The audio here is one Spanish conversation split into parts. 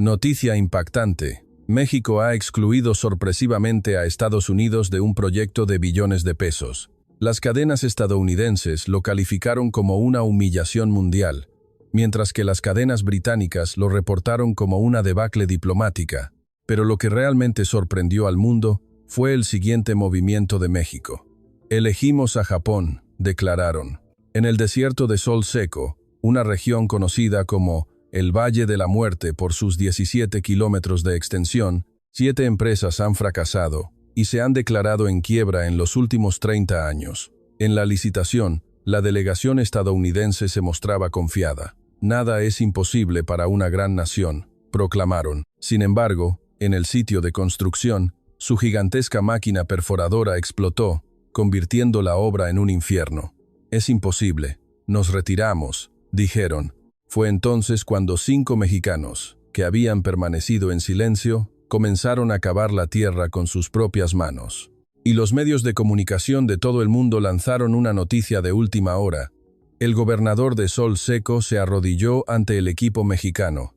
Noticia impactante. México ha excluido sorpresivamente a Estados Unidos de un proyecto de billones de pesos. Las cadenas estadounidenses lo calificaron como una humillación mundial, mientras que las cadenas británicas lo reportaron como una debacle diplomática. Pero lo que realmente sorprendió al mundo fue el siguiente movimiento de México. Elegimos a Japón, declararon. En el desierto de Sol Seco, una región conocida como el Valle de la Muerte por sus 17 kilómetros de extensión, 7 empresas han fracasado y se han declarado en quiebra en los últimos 30 años. En la licitación, la delegación estadounidense se mostraba confiada. Nada es imposible para una gran nación, proclamaron. Sin embargo, en el sitio de construcción, su gigantesca máquina perforadora explotó, convirtiendo la obra en un infierno. Es imposible, nos retiramos, dijeron. Fue entonces cuando 5 mexicanos, que habían permanecido en silencio, comenzaron a cavar la tierra con sus propias manos. Y los medios de comunicación de todo el mundo lanzaron una noticia de última hora. El gobernador de Sol Seco se arrodilló ante el equipo mexicano.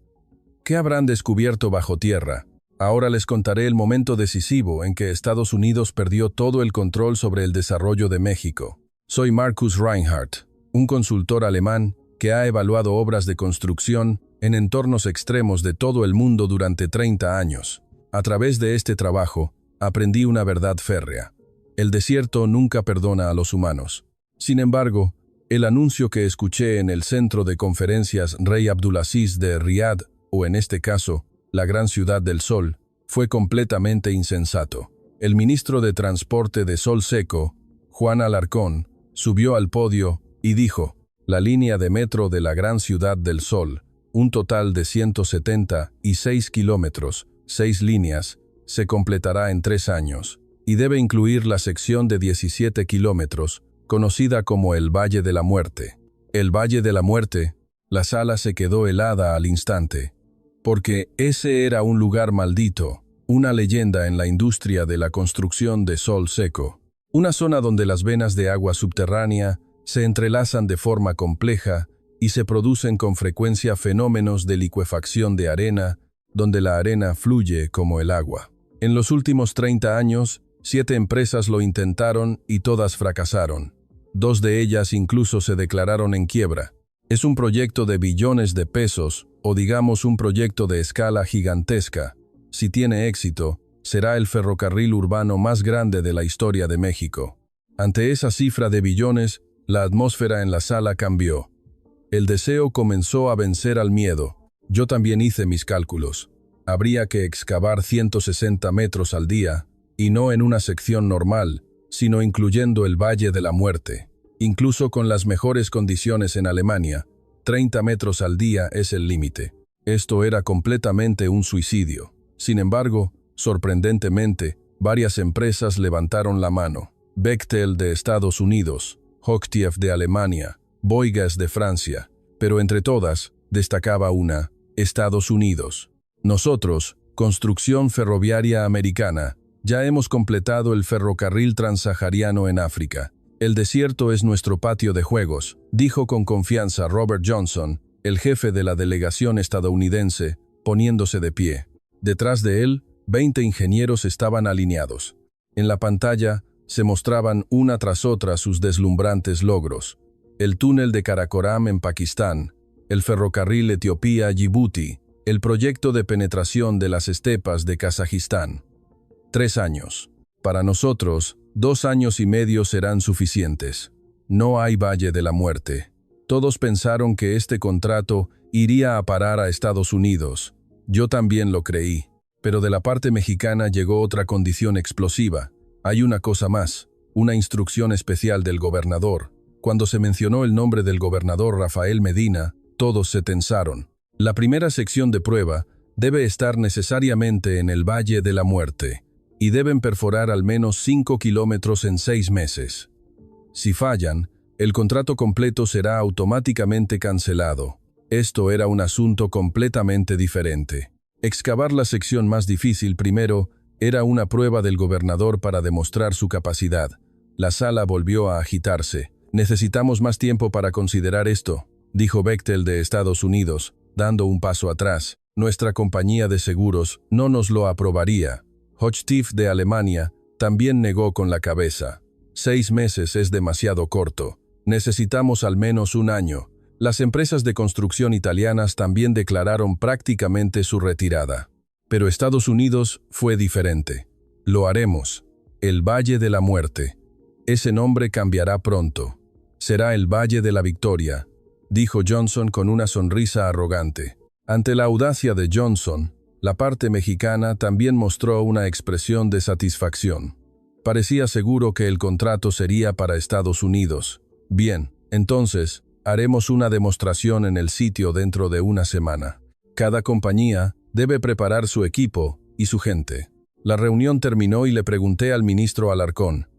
¿Qué habrán descubierto bajo tierra? Ahora les contaré el momento decisivo en que Estados Unidos perdió todo el control sobre el desarrollo de México. Soy Marcus Reinhardt, un consultor alemán que ha evaluado obras de construcción en entornos extremos de todo el mundo durante 30 años. A través de este trabajo, aprendí una verdad férrea. El desierto nunca perdona a los humanos. Sin embargo, el anuncio que escuché en el centro de conferencias Rey Abdulaziz de Riad, o en este caso, la Gran Ciudad del Sol, fue completamente insensato. El ministro de Transporte de Sol Seco, Juan Alarcón, subió al podio y dijo: la línea de metro de la Gran Ciudad del Sol, un total de 176 kilómetros, 6 líneas, se completará en 3 años, y debe incluir la sección de 17 kilómetros, conocida como el Valle de la Muerte. El Valle de la Muerte, la sala se quedó helada al instante, porque ese era un lugar maldito, una leyenda en la industria de la construcción de Sol Seco, una zona donde las venas de agua subterránea se entrelazan de forma compleja y se producen con frecuencia fenómenos de licuefacción de arena, donde la arena fluye como el agua. En los últimos 30 años, 7 empresas lo intentaron y todas fracasaron. 2 de ellas incluso se declararon en quiebra. Es un proyecto de billones de pesos, o digamos un proyecto de escala gigantesca. Si tiene éxito, será el ferrocarril urbano más grande de la historia de México. Ante esa cifra de billones, la atmósfera en la sala cambió. El deseo comenzó a vencer al miedo. Yo también hice mis cálculos. Habría que excavar 160 metros al día, y no en una sección normal, sino incluyendo el Valle de la Muerte. Incluso con las mejores condiciones en Alemania, 30 metros al día es el límite. Esto era completamente un suicidio. Sin embargo, sorprendentemente, varias empresas levantaron la mano. Bechtel de Estados Unidos, Hochtief de Alemania, Bouygues de Francia, pero entre todas, destacaba una: Estados Unidos. Nosotros, Construcción Ferroviaria Americana, ya hemos completado el ferrocarril transsahariano en África. El desierto es nuestro patio de juegos, dijo con confianza Robert Johnson, el jefe de la delegación estadounidense, poniéndose de pie. Detrás de él, 20 ingenieros estaban alineados. En la pantalla, se mostraban una tras otra sus deslumbrantes logros: el túnel de Karakoram en Pakistán, el ferrocarril Etiopía-Djibouti, el proyecto de penetración de las estepas de Kazajistán. 3 años. Para nosotros, 2 años y medio serán suficientes. No hay Valle de la Muerte. Todos pensaron que este contrato iría a parar a Estados Unidos. Yo también lo creí. Pero de la parte mexicana llegó otra condición explosiva. Hay una cosa más, una instrucción especial del gobernador. Cuando se mencionó el nombre del gobernador Rafael Medina, todos se tensaron. La primera sección de prueba debe estar necesariamente en el Valle de la Muerte, y deben perforar al menos 5 kilómetros en 6 meses. Si fallan, el contrato completo será automáticamente cancelado. Esto era un asunto completamente diferente. Excavar la sección más difícil primero era una prueba del gobernador para demostrar su capacidad. La sala volvió a agitarse. «Necesitamos más tiempo para considerar esto», dijo Bechtel de Estados Unidos, dando un paso atrás. Nuestra compañía de seguros no nos lo aprobaría. Hochtief de Alemania también negó con la cabeza. 6 meses es demasiado corto. Necesitamos al menos un año. Las empresas de construcción italianas también declararon prácticamente su retirada. Pero Estados Unidos fue diferente. Lo haremos. El Valle de la Muerte. Ese nombre cambiará pronto. Será el Valle de la Victoria, dijo Johnson con una sonrisa arrogante. Ante la audacia de Johnson, la parte mexicana también mostró una expresión de satisfacción. Parecía seguro que el contrato sería para Estados Unidos. Bien, entonces, haremos una demostración en el sitio dentro de una semana. Cada compañía debe preparar su equipo y su gente. La reunión terminó y le pregunté al ministro Alarcón,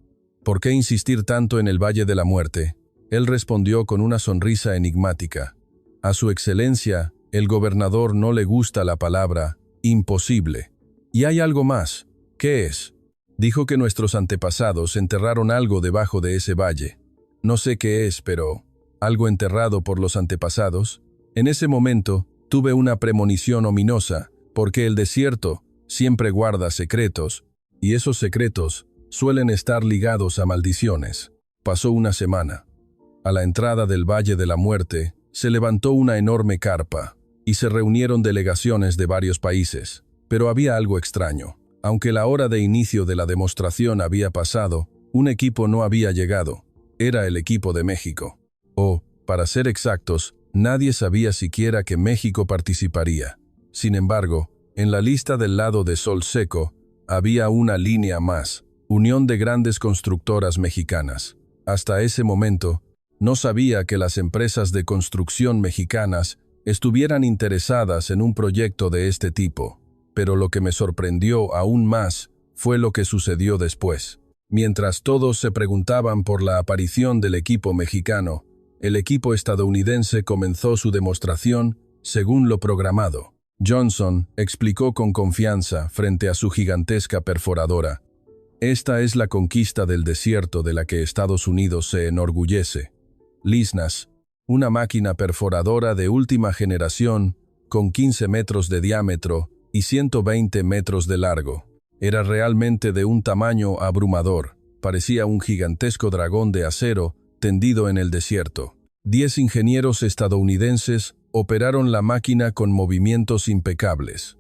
¿por qué insistir tanto en el Valle de la Muerte? Él respondió con una sonrisa enigmática. A su excelencia, el gobernador no le gusta la palabra imposible. Y hay algo más. ¿Qué es? Dijo que nuestros antepasados enterraron algo debajo de ese valle. No sé qué es, pero algo enterrado por los antepasados. En ese momento, tuve una premonición ominosa, porque el desierto siempre guarda secretos, y esos secretos suelen estar ligados a maldiciones. Pasó una semana. A la entrada del Valle de la Muerte, se levantó una enorme carpa, y se reunieron delegaciones de varios países. Pero había algo extraño. Aunque la hora de inicio de la demostración había pasado, un equipo no había llegado. Era el equipo de México. O, para ser exactos, nadie sabía siquiera que México participaría. Sin embargo, en la lista del lado de Sol Seco, había una línea más, Unión de Grandes Constructoras Mexicanas. Hasta ese momento, no sabía que las empresas de construcción mexicanas estuvieran interesadas en un proyecto de este tipo. Pero lo que me sorprendió aún más fue lo que sucedió después. Mientras todos se preguntaban por la aparición del equipo mexicano, el equipo estadounidense comenzó su demostración según lo programado. Johnson explicó con confianza frente a su gigantesca perforadora. Esta es la conquista del desierto de la que Estados Unidos se enorgullece. LISNAS, una máquina perforadora de última generación con 15 metros de diámetro y 120 metros de largo. Era realmente de un tamaño abrumador. Parecía un gigantesco dragón de acero tendido en el desierto. 10 ingenieros estadounidenses operaron la máquina con movimientos impecables.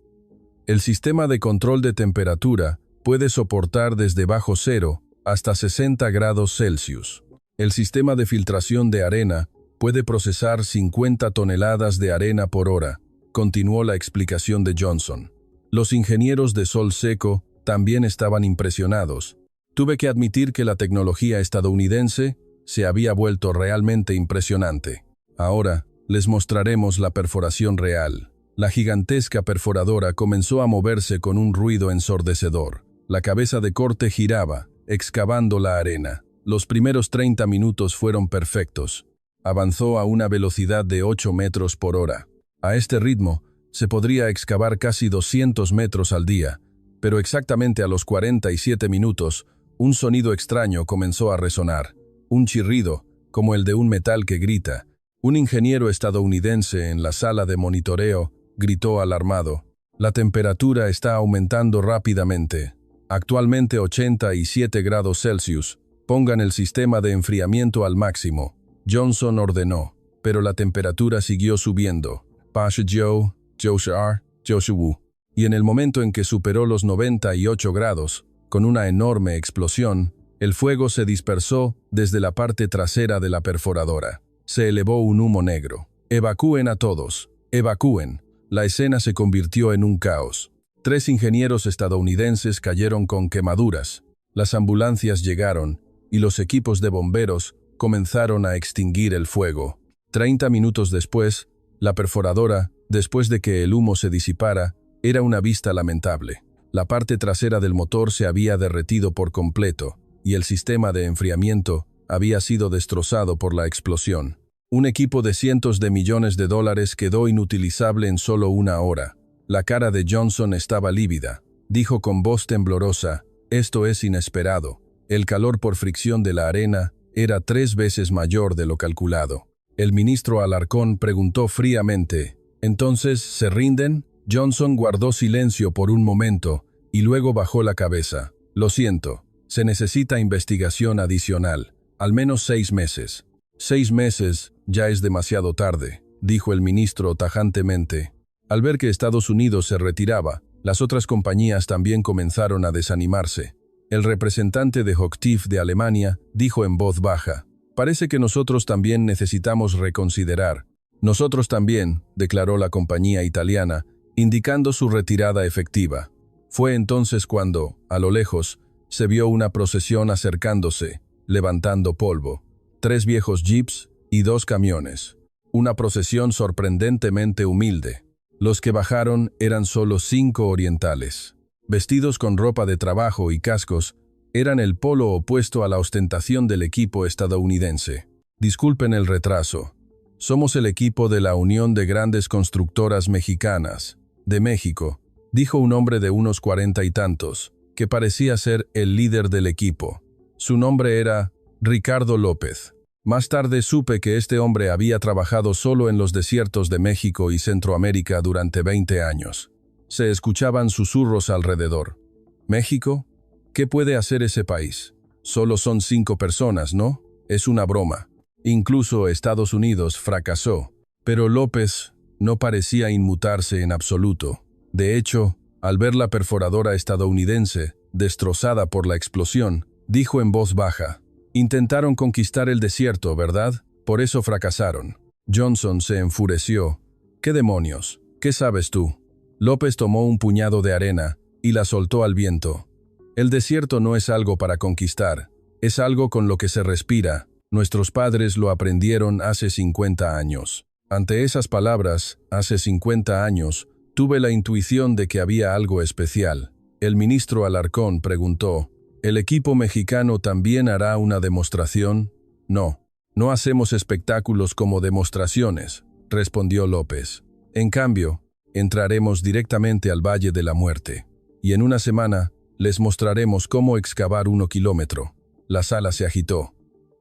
El sistema de control de temperatura puede soportar desde bajo cero hasta 60 grados Celsius. El sistema de filtración de arena puede procesar 50 toneladas de arena por hora, continuó la explicación de Johnson. Los ingenieros de Sol Seco también estaban impresionados. Tuve que admitir que la tecnología estadounidense se había vuelto realmente impresionante. Ahora, les mostraremos la perforación real. La gigantesca perforadora comenzó a moverse con un ruido ensordecedor. La cabeza de corte giraba, excavando la arena. Los primeros 30 minutos fueron perfectos. Avanzó a una velocidad de 8 metros por hora. A este ritmo, se podría excavar casi 200 metros al día, pero exactamente a los 47 minutos, un sonido extraño comenzó a resonar. Un chirrido, como el de un metal que grita. Un ingeniero estadounidense en la sala de monitoreo gritó alarmado. La temperatura está aumentando rápidamente. Actualmente 87 grados Celsius. Pongan el sistema de enfriamiento al máximo. Johnson ordenó, pero la temperatura siguió subiendo. Pasha Joe, Joshua, Joshua. Y en el momento en que superó los 98 grados, con una enorme explosión, el fuego se dispersó desde la parte trasera de la perforadora. Se elevó un humo negro. «Evacúen a todos. Evacúen». La escena se convirtió en un caos. 3 ingenieros estadounidenses cayeron con quemaduras. Las ambulancias llegaron y los equipos de bomberos comenzaron a extinguir el fuego. 30 minutos después, la perforadora, después de que el humo se disipara, era una vista lamentable. La parte trasera del motor se había derretido por completo y el sistema de enfriamiento había sido destrozado por la explosión. Un equipo de cientos de millones de dólares quedó inutilizable en solo una hora. La cara de Johnson estaba lívida. Dijo con voz temblorosa, «Esto es inesperado». El calor por fricción de la arena era 3 veces mayor de lo calculado. El ministro Alarcón preguntó fríamente, «¿Entonces se rinden?» Johnson guardó silencio por un momento y luego bajó la cabeza. Lo siento, se necesita investigación adicional, al menos 6 meses. 6 meses ya es demasiado tarde, dijo el ministro tajantemente. Al ver que Estados Unidos se retiraba, las otras compañías también comenzaron a desanimarse. El representante de Hochtief de Alemania dijo en voz baja: «Parece que nosotros también necesitamos reconsiderar». «Nosotros también», declaró la compañía italiana, indicando su retirada efectiva. Fue entonces cuando, a lo lejos, se vio una procesión acercándose, levantando polvo. 3 viejos jeeps y 2 camiones. Una procesión sorprendentemente humilde. Los que bajaron eran solo 5 orientales. Vestidos con ropa de trabajo y cascos, eran el polo opuesto a la ostentación del equipo estadounidense. «Disculpen el retraso. Somos el equipo de la Unión de Grandes Constructoras Mexicanas, de México», dijo un hombre de unos 40 y tantos, que parecía ser el líder del equipo. Su nombre era Ricardo López. Más tarde supe que este hombre había trabajado solo en los desiertos de México y Centroamérica durante 20 años. Se escuchaban susurros alrededor. «¿México? ¿Qué puede hacer ese país? Solo son 5 personas, ¿no? Es una broma». Incluso Estados Unidos fracasó, pero López no parecía inmutarse en absoluto. De hecho, al ver la perforadora estadounidense, destrozada por la explosión, dijo en voz baja: «Intentaron conquistar el desierto, ¿verdad? Por eso fracasaron». Johnson se enfureció. «¿Qué demonios? ¿Qué sabes tú?». López tomó un puñado de arena y la soltó al viento. «El desierto no es algo para conquistar, es algo con lo que se respira. Nuestros padres lo aprendieron hace 50 años». Ante esas palabras, hace 50 años, tuve la intuición de que había algo especial. El ministro Alarcón preguntó: «¿El equipo mexicano también hará una demostración?». «No, no hacemos espectáculos como demostraciones», respondió López. «En cambio, entraremos directamente al Valle de la Muerte. Y en una semana, les mostraremos cómo excavar 1 kilómetro». La sala se agitó.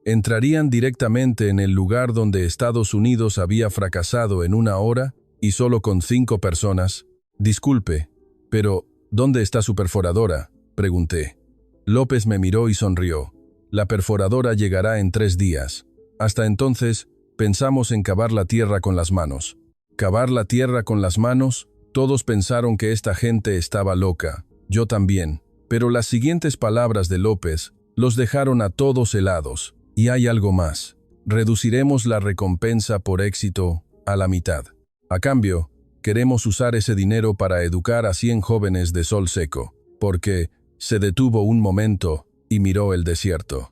¿Entrarían directamente en el lugar donde Estados Unidos había fracasado en 1 hora y solo con 5 personas? «Disculpe, pero ¿dónde está su perforadora?», pregunté. López me miró y sonrió. «La perforadora llegará en 3 días. Hasta entonces, pensamos en cavar la tierra con las manos». ¿Cavar la tierra con las manos? Todos pensaron que esta gente estaba loca. Yo también. Pero las siguientes palabras de López los dejaron a todos helados. «Y hay algo más. Reduciremos la recompensa por éxito a la mitad. A cambio, queremos usar ese dinero para educar a 100 jóvenes de Sol Seco». Porque se detuvo un momento y miró el desierto.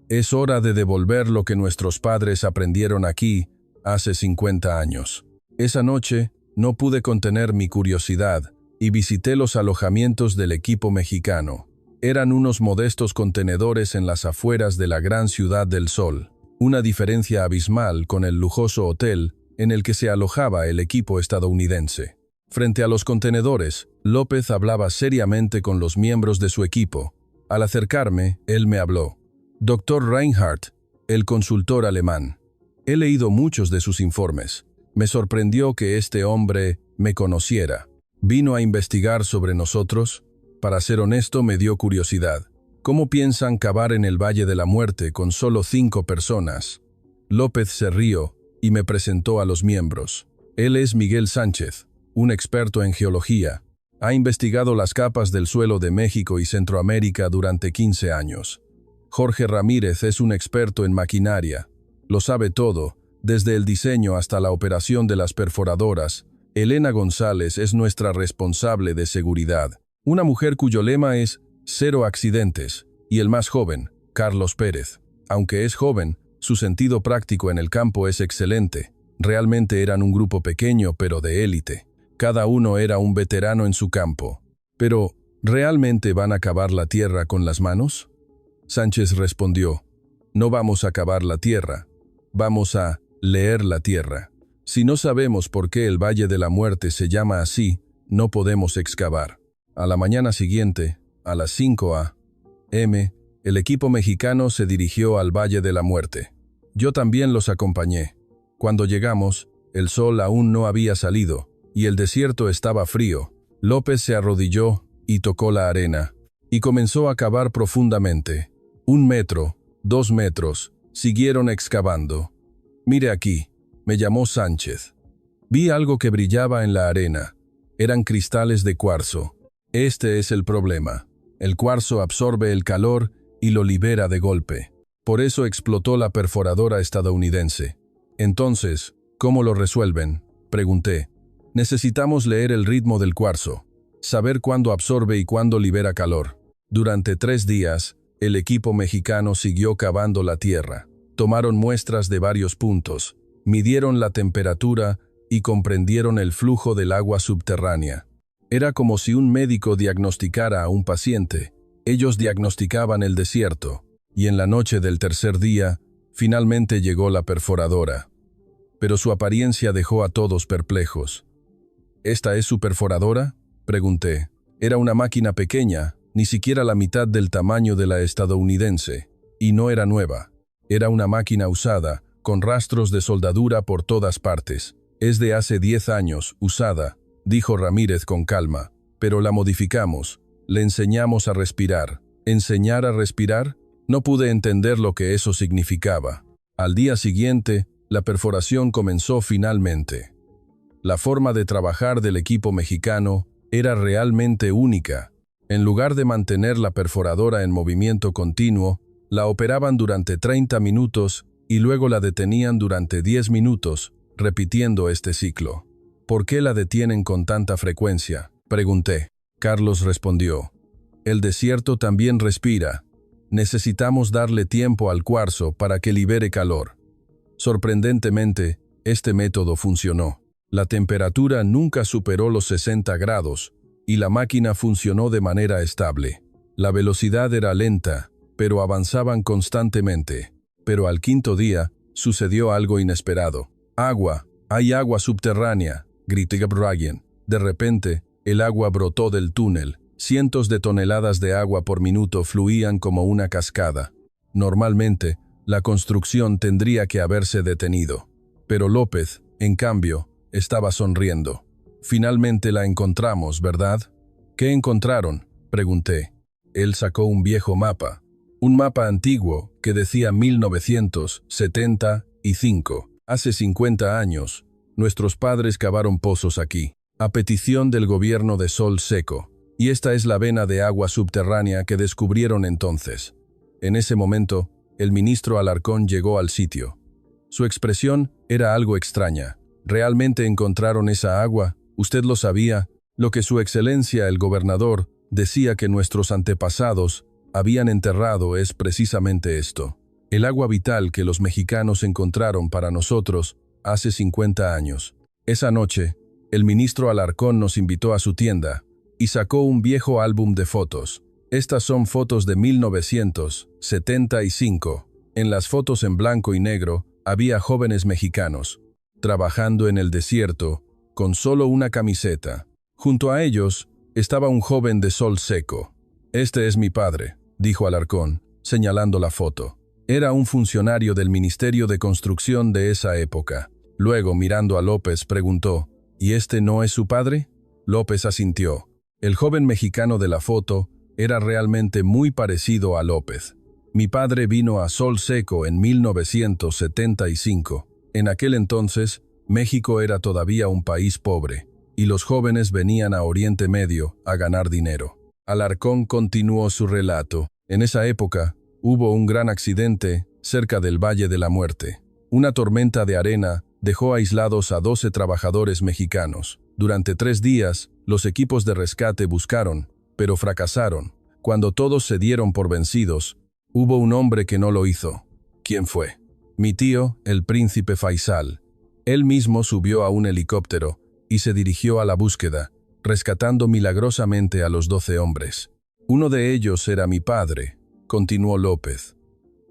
«Es hora de devolver lo que nuestros padres aprendieron aquí hace 50 años». Esa noche no pude contener mi curiosidad y visité los alojamientos del equipo mexicano. Eran unos modestos contenedores en las afueras de la gran ciudad del Sol, una diferencia abismal con el lujoso hotel en el que se alojaba el equipo estadounidense. Frente a los contenedores, López hablaba seriamente con los miembros de su equipo. Al acercarme, él me habló: «Dr. Reinhardt, el consultor alemán. He leído muchos de sus informes. Me sorprendió que este hombre me conociera. ¿Vino a investigar sobre nosotros?». Para ser honesto, me dio curiosidad. ¿Cómo piensan cavar en el Valle de la Muerte con solo 5 personas? López se rió y me presentó a los miembros. Él es Miguel Sánchez, un experto en geología. Ha investigado las capas del suelo de México y Centroamérica durante 15 años. Jorge Ramírez es un experto en maquinaria. Lo sabe todo, desde el diseño hasta la operación de las perforadoras. Elena González es nuestra responsable de seguridad, una mujer cuyo lema es «Cero accidentes», y el más joven, Carlos Pérez. Aunque es joven, su sentido práctico en el campo es excelente. Realmente eran un grupo pequeño pero de élite. Cada uno era un veterano en su campo. Pero, ¿realmente van a cavar la tierra con las manos? Sánchez respondió: «No vamos a cavar la tierra, vamos a leer la tierra. Si no sabemos por qué el Valle de la Muerte se llama así, no podemos excavar». A la mañana siguiente, a las 5 a.m., el equipo mexicano se dirigió al Valle de la Muerte. Yo también los acompañé. Cuando llegamos, el sol aún no había salido, y el desierto estaba frío. López se arrodilló y tocó la arena, y comenzó a cavar profundamente. 1 metro, 2 metros, siguieron excavando. «Mire aquí», me llamó Sánchez. Vi algo que brillaba en la arena. Eran cristales de cuarzo. Este es el problema. El cuarzo absorbe el calor y lo libera de golpe. Por eso explotó la perforadora estadounidense. Entonces, ¿cómo lo resuelven?, pregunté. Necesitamos leer el ritmo del cuarzo, saber cuándo absorbe y cuándo libera calor. Durante 3 días, el equipo mexicano siguió cavando la tierra. Tomaron muestras de varios puntos, midieron la temperatura y comprendieron el flujo del agua subterránea. Era como si un médico diagnosticara a un paciente. Ellos diagnosticaban el desierto, y en la noche del tercer día, finalmente llegó la perforadora. Pero su apariencia dejó a todos perplejos. ¿Esta es su perforadora?, pregunté. Era una máquina pequeña, ni siquiera la mitad del tamaño de la estadounidense, y no era nueva. Era una máquina usada, con rastros de soldadura por todas partes. Es de hace 10 años, usada, dijo Ramírez con calma, pero la modificamos. Le enseñamos a respirar. ¿Enseñar a respirar? No pude entender lo que eso significaba. Al día siguiente, la perforación comenzó finalmente. La forma de trabajar del equipo mexicano era realmente única. En lugar de mantener la perforadora en movimiento continuo, la operaban durante 30 minutos y luego la detenían durante 10 minutos, repitiendo este ciclo. ¿Por qué la detienen con tanta frecuencia?, pregunté. Carlos respondió. El desierto también respira. Necesitamos darle tiempo al cuarzo para que libere calor. Sorprendentemente, este método funcionó. La temperatura nunca superó los 60 grados y la máquina funcionó de manera estable. La velocidad era lenta, pero avanzaban constantemente. Pero al 5.º día, sucedió algo inesperado. «Agua, hay agua subterránea», gritó Brian. De repente, el agua brotó del túnel. Cientos de toneladas de agua por minuto fluían como una cascada. Normalmente, la construcción tendría que haberse detenido. Pero López, en cambio, estaba sonriendo. «Finalmente la encontramos, ¿verdad?». «¿Qué encontraron?», pregunté. Él sacó un viejo mapa. Un mapa antiguo que decía 1975. Hace 50 años, nuestros padres cavaron pozos aquí, a petición del gobierno de Sol Seco, y esta es la vena de agua subterránea que descubrieron entonces. En ese momento, el ministro Alarcón llegó al sitio. Su expresión era algo extraña. ¿Realmente encontraron esa agua? ¿Usted lo sabía? Lo que su excelencia el gobernador decía que nuestros antepasados habían enterrado es precisamente esto. El agua vital que los mexicanos encontraron para nosotros hace 50 años. Esa noche, el ministro Alarcón nos invitó a su tienda y sacó un viejo álbum de fotos. Estas son fotos de 1975. En las fotos en blanco y negro había jóvenes mexicanos, trabajando en el desierto, con solo una camiseta. Junto a ellos estaba un joven de Sol Seco. «Este es mi padre», dijo Alarcón, señalando la foto. Era un funcionario del Ministerio de Construcción de esa época. Luego, mirando a López, preguntó, «¿Y este no es su padre?». López asintió. El joven mexicano de la foto era realmente muy parecido a López. Mi padre vino a Sol Seco en 1975. En aquel entonces, México era todavía un país pobre, y los jóvenes venían a Oriente Medio a ganar dinero. Alarcón continuó su relato. En esa época, hubo un gran accidente cerca del Valle de la Muerte. Una tormenta de arena dejó aislados a 12 trabajadores mexicanos. Durante 3 días, los equipos de rescate buscaron, pero fracasaron. Cuando todos se dieron por vencidos, hubo un hombre que no lo hizo. ¿Quién fue? Mi tío, el príncipe Faisal. Él mismo subió a un helicóptero y se dirigió a la búsqueda, rescatando milagrosamente a los 12 hombres. Uno de ellos era mi padre, continuó López.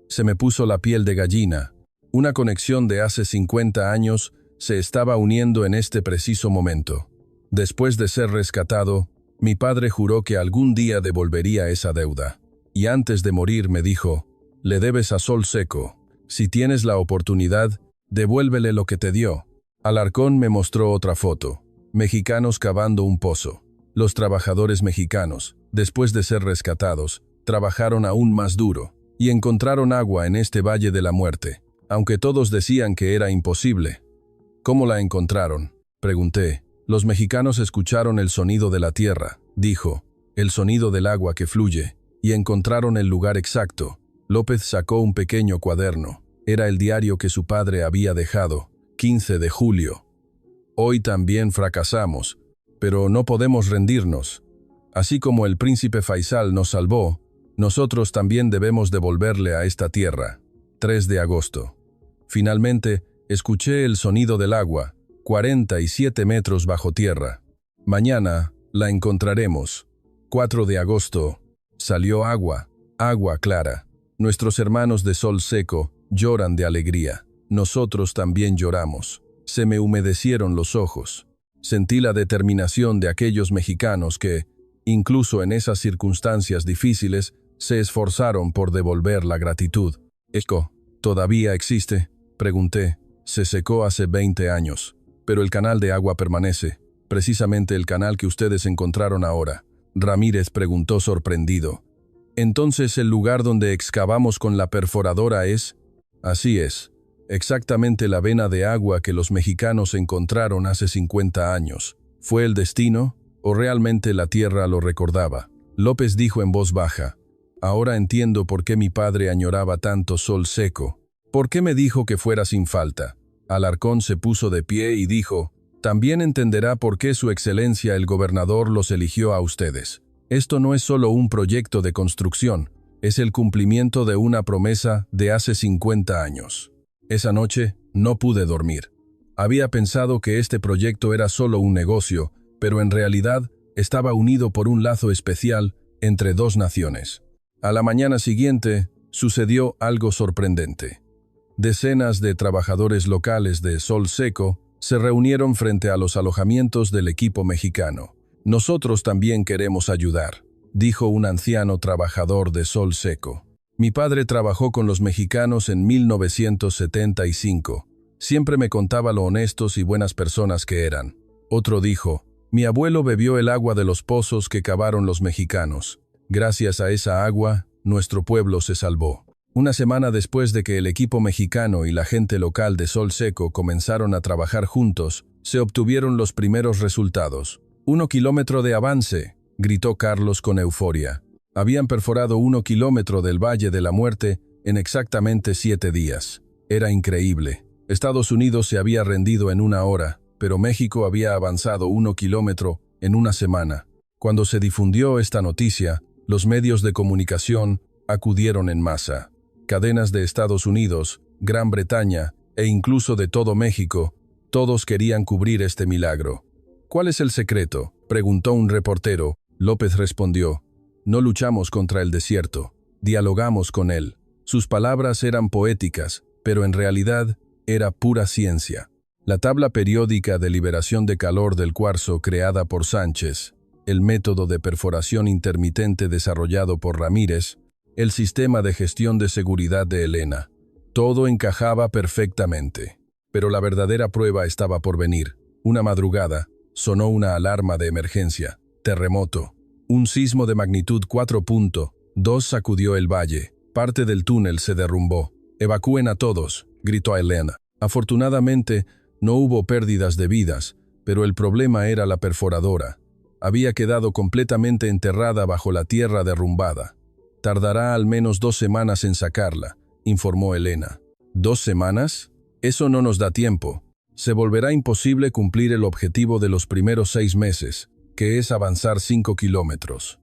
Se me puso la piel de gallina. Una conexión de hace 50 años se estaba uniendo en este preciso momento. Después de ser rescatado, mi padre juró que algún día devolvería esa deuda. Y antes de morir me dijo, «Le debes a Sol Seco. Si tienes la oportunidad, devuélvele lo que te dio». Alarcón me mostró otra foto. Mexicanos cavando un pozo. Los trabajadores mexicanos, después de ser rescatados, trabajaron aún más duro y encontraron agua en este valle de la muerte, aunque todos decían que era imposible. ¿Cómo la encontraron?, pregunté. Los mexicanos escucharon el sonido de la tierra, dijo, el sonido del agua que fluye, y encontraron el lugar exacto. López sacó un pequeño cuaderno. Era el diario que su padre había dejado, 15 de julio. Hoy también fracasamos, pero no podemos rendirnos. Así como el príncipe Faisal nos salvó, nosotros también debemos devolverle a esta tierra. 3 de agosto. Finalmente, escuché el sonido del agua, 47 metros bajo tierra. Mañana la encontraremos. 4 de agosto. Salió agua, agua clara. Nuestros hermanos de Sol Seco lloran de alegría. Nosotros también lloramos. Se me humedecieron los ojos. Sentí la determinación de aquellos mexicanos que, incluso en esas circunstancias difíciles, se esforzaron por devolver la gratitud. ¿Eco todavía existe?, pregunté. Se secó hace 20 años, pero el canal de agua permanece, precisamente el canal que ustedes encontraron ahora. Ramírez preguntó sorprendido. ¿Entonces el lugar donde excavamos con la perforadora es? Así es, exactamente la vena de agua que los mexicanos encontraron hace 50 años. ¿Fue el destino o realmente la tierra lo recordaba? López dijo en voz baja. Ahora entiendo por qué mi padre añoraba tanto Sol Seco. ¿Por qué me dijo que fuera sin falta? Alarcón se puso de pie y dijo, también entenderá por qué su excelencia el gobernador los eligió a ustedes. Esto no es solo un proyecto de construcción, es el cumplimiento de una promesa de hace 50 años. Esa noche no pude dormir. Había pensado que este proyecto era solo un negocio, pero en realidad estaba unido por un lazo especial entre dos naciones. A la mañana siguiente sucedió algo sorprendente. Decenas de trabajadores locales de Sol Seco se reunieron frente a los alojamientos del equipo mexicano. Nosotros también queremos ayudar, dijo un anciano trabajador de Sol Seco. Mi padre trabajó con los mexicanos en 1975. Siempre me contaba lo honestos y buenas personas que eran. Otro dijo, mi abuelo bebió el agua de los pozos que cavaron los mexicanos. Gracias a esa agua, nuestro pueblo se salvó. Una semana después de que el equipo mexicano y la gente local de Sol Seco comenzaron a trabajar juntos, se obtuvieron los primeros resultados. 1 kilómetro de avance, gritó Carlos con euforia. Habían perforado 1 kilómetro del Valle de la Muerte en exactamente 7 días. Era increíble. Estados Unidos se había rendido en 1 hora, pero México había avanzado 1 kilómetro en 1 semana. Cuando se difundió esta noticia, los medios de comunicación acudieron en masa. Cadenas de Estados Unidos, Gran Bretaña e incluso de todo México, todos querían cubrir este milagro. ¿Cuál es el secreto?, preguntó un reportero. López respondió, no luchamos contra el desierto, dialogamos con él. Sus palabras eran poéticas, pero en realidad era pura ciencia. La tabla periódica de liberación de calor del cuarzo creada por Sánchez, el método de perforación intermitente desarrollado por Ramírez, el sistema de gestión de seguridad de Elena. Todo encajaba perfectamente. Pero la verdadera prueba estaba por venir. Una madrugada, sonó una alarma de emergencia. Terremoto. Un sismo de magnitud 4.2 sacudió el valle. Parte del túnel se derrumbó. «Evacúen a todos», gritó Elena. Afortunadamente, no hubo pérdidas de vidas, pero el problema era la perforadora. Había quedado completamente enterrada bajo la tierra derrumbada. Tardará al menos 2 semanas en sacarla, informó Elena. ¿2 semanas? Eso no nos da tiempo. Se volverá imposible cumplir el objetivo de los primeros 6 meses, que es avanzar 5 kilómetros.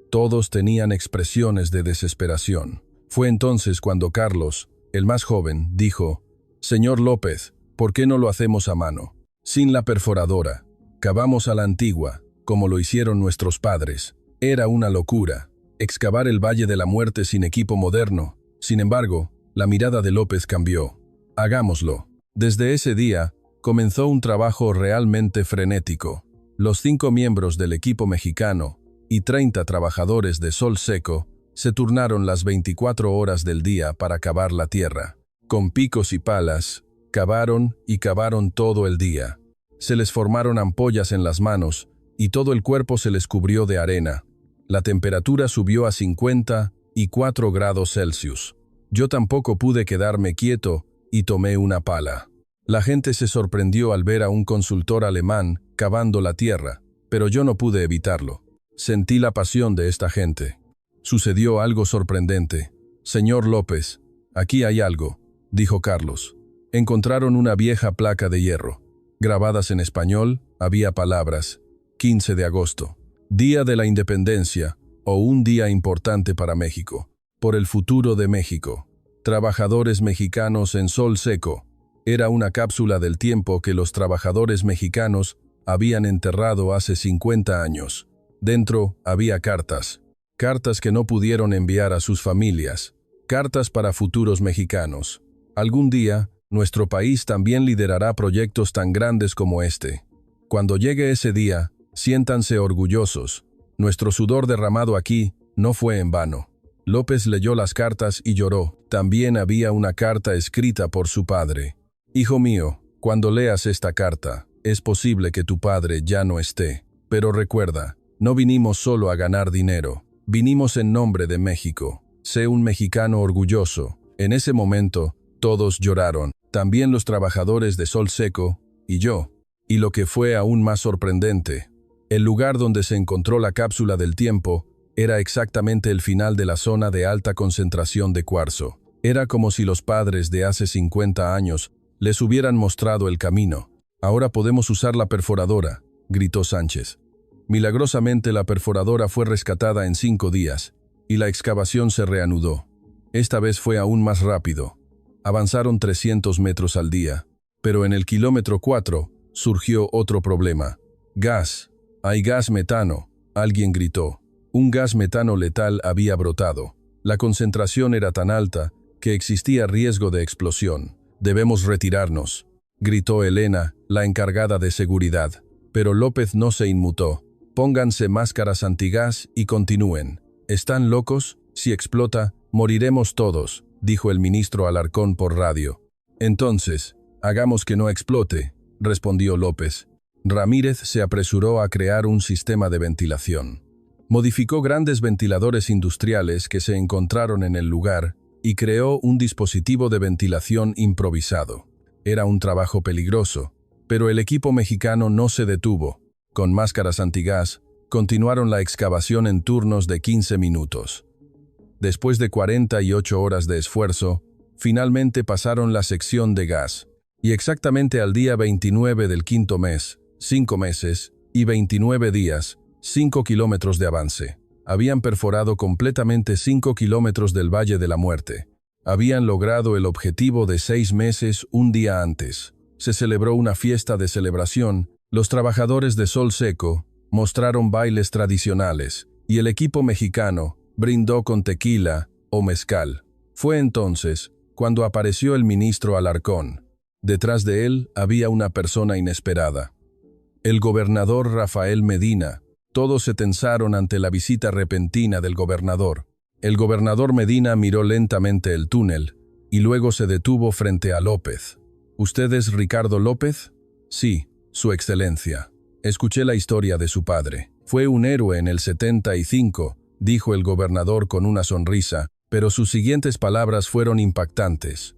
Todos tenían expresiones de desesperación. Fue entonces cuando Carlos, el más joven, dijo, «Señor López, ¿por qué no lo hacemos a mano? Sin la perforadora. Cavamos a la antigua, como lo hicieron nuestros padres. Era una locura. Excavar el Valle de la Muerte sin equipo moderno. Sin embargo, la mirada de López cambió. Hagámoslo». Desde ese día, comenzó un trabajo realmente frenético. Los 5 miembros del equipo mexicano y 30 trabajadores de Sol Seco se turnaron las 24 horas del día para cavar la tierra. Con picos y palas, cavaron y cavaron todo el día. Se les formaron ampollas en las manos y todo el cuerpo se les cubrió de arena. La temperatura subió a 54 grados Celsius. Yo tampoco pude quedarme quieto y tomé una pala. La gente se sorprendió al ver a un consultor alemán cavando la tierra, pero yo no pude evitarlo. Sentí la pasión de esta gente. Sucedió algo sorprendente. Señor López, aquí hay algo, dijo Carlos. Encontraron una vieja placa de hierro. Grabadas en español, había palabras: 15 de agosto, Día de la Independencia, o un día importante para México. Por el futuro de México. Trabajadores mexicanos en Sol Seco. Era una cápsula del tiempo que los trabajadores mexicanos habían enterrado hace 50 años. Dentro había cartas. Cartas que no pudieron enviar a sus familias. Cartas para futuros mexicanos. Algún día, nuestro país también liderará proyectos tan grandes como este. Cuando llegue ese día, siéntanse orgullosos. Nuestro sudor derramado aquí no fue en vano. López leyó las cartas y lloró. También había una carta escrita por su padre. Hijo mío, cuando leas esta carta, es posible que tu padre ya no esté. Pero recuerda, no vinimos solo a ganar dinero. Vinimos en nombre de México. Sé un mexicano orgulloso. En ese momento, todos lloraron. También los trabajadores de Sol Seco y yo. Y lo que fue aún más sorprendente, el lugar donde se encontró la cápsula del tiempo era exactamente el final de la zona de alta concentración de cuarzo. Era como si los padres de hace 50 años les hubieran mostrado el camino. Ahora podemos usar la perforadora, gritó Sánchez. Milagrosamente la perforadora fue rescatada en 5 días, y la excavación se reanudó. Esta vez fue aún más rápido. Avanzaron 300 metros al día, pero en el kilómetro 4 surgió otro problema. Gas. Hay gas metano, alguien gritó. Un gas metano letal había brotado. La concentración era tan alta que existía riesgo de explosión. Debemos retirarnos, gritó Elena, la encargada de seguridad. Pero López no se inmutó. Pónganse máscaras antigás y continúen. ¿Están locos? Si explota, moriremos todos, dijo el ministro Alarcón por radio. Entonces, hagamos que no explote, respondió López. Ramírez se apresuró a crear un sistema de ventilación. Modificó grandes ventiladores industriales que se encontraron en el lugar y creó un dispositivo de ventilación improvisado. Era un trabajo peligroso, pero el equipo mexicano no se detuvo. Con máscaras antigás, continuaron la excavación en turnos de 15 minutos. Después de 48 horas de esfuerzo, finalmente pasaron la sección de gas. Y exactamente al día 29 del quinto mes, 5 meses y 29 días, 5 kilómetros de avance. Habían perforado completamente 5 kilómetros del Valle de la Muerte. Habían logrado el objetivo de 6 meses un día antes. Se celebró una fiesta de celebración. Los trabajadores de Sol Seco mostraron bailes tradicionales y el equipo mexicano brindó con tequila o mezcal. Fue entonces cuando apareció el ministro Alarcón. Detrás de él había una persona inesperada. El gobernador Rafael Medina. Todos se tensaron ante la visita repentina del gobernador. El gobernador Medina miró lentamente el túnel y luego se detuvo frente a López. ¿Usted es Ricardo López? Sí, Su Excelencia. Escuché la historia de su padre. Fue un héroe en el 75, dijo el gobernador con una sonrisa, pero sus siguientes palabras fueron impactantes.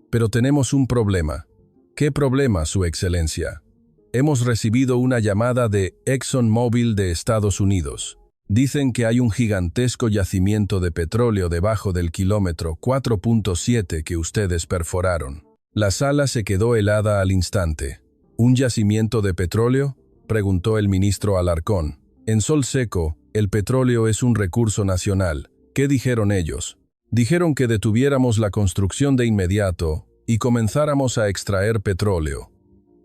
Pero tenemos un problema. ¿Qué problema, Su Excelencia? Hemos recibido una llamada de ExxonMobil de Estados Unidos. Dicen que hay un gigantesco yacimiento de petróleo debajo del kilómetro 4.7 que ustedes perforaron. La sala se quedó helada al instante. ¿Un yacimiento de petróleo?, preguntó el ministro Alarcón. En Sol Seco, el petróleo es un recurso nacional. ¿Qué dijeron ellos? Dijeron que detuviéramos la construcción de inmediato y comenzáramos a extraer petróleo.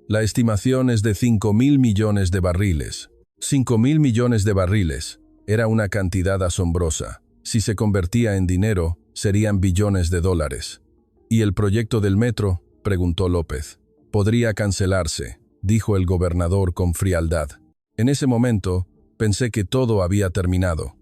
La estimación es de 5.000 millones de barriles. 5.000 millones de barriles. Era una cantidad asombrosa. Si se convertía en dinero, serían billones de dólares. ¿Y el proyecto del metro?, preguntó López. Podría cancelarse, dijo el gobernador con frialdad. En ese momento, pensé que todo había terminado.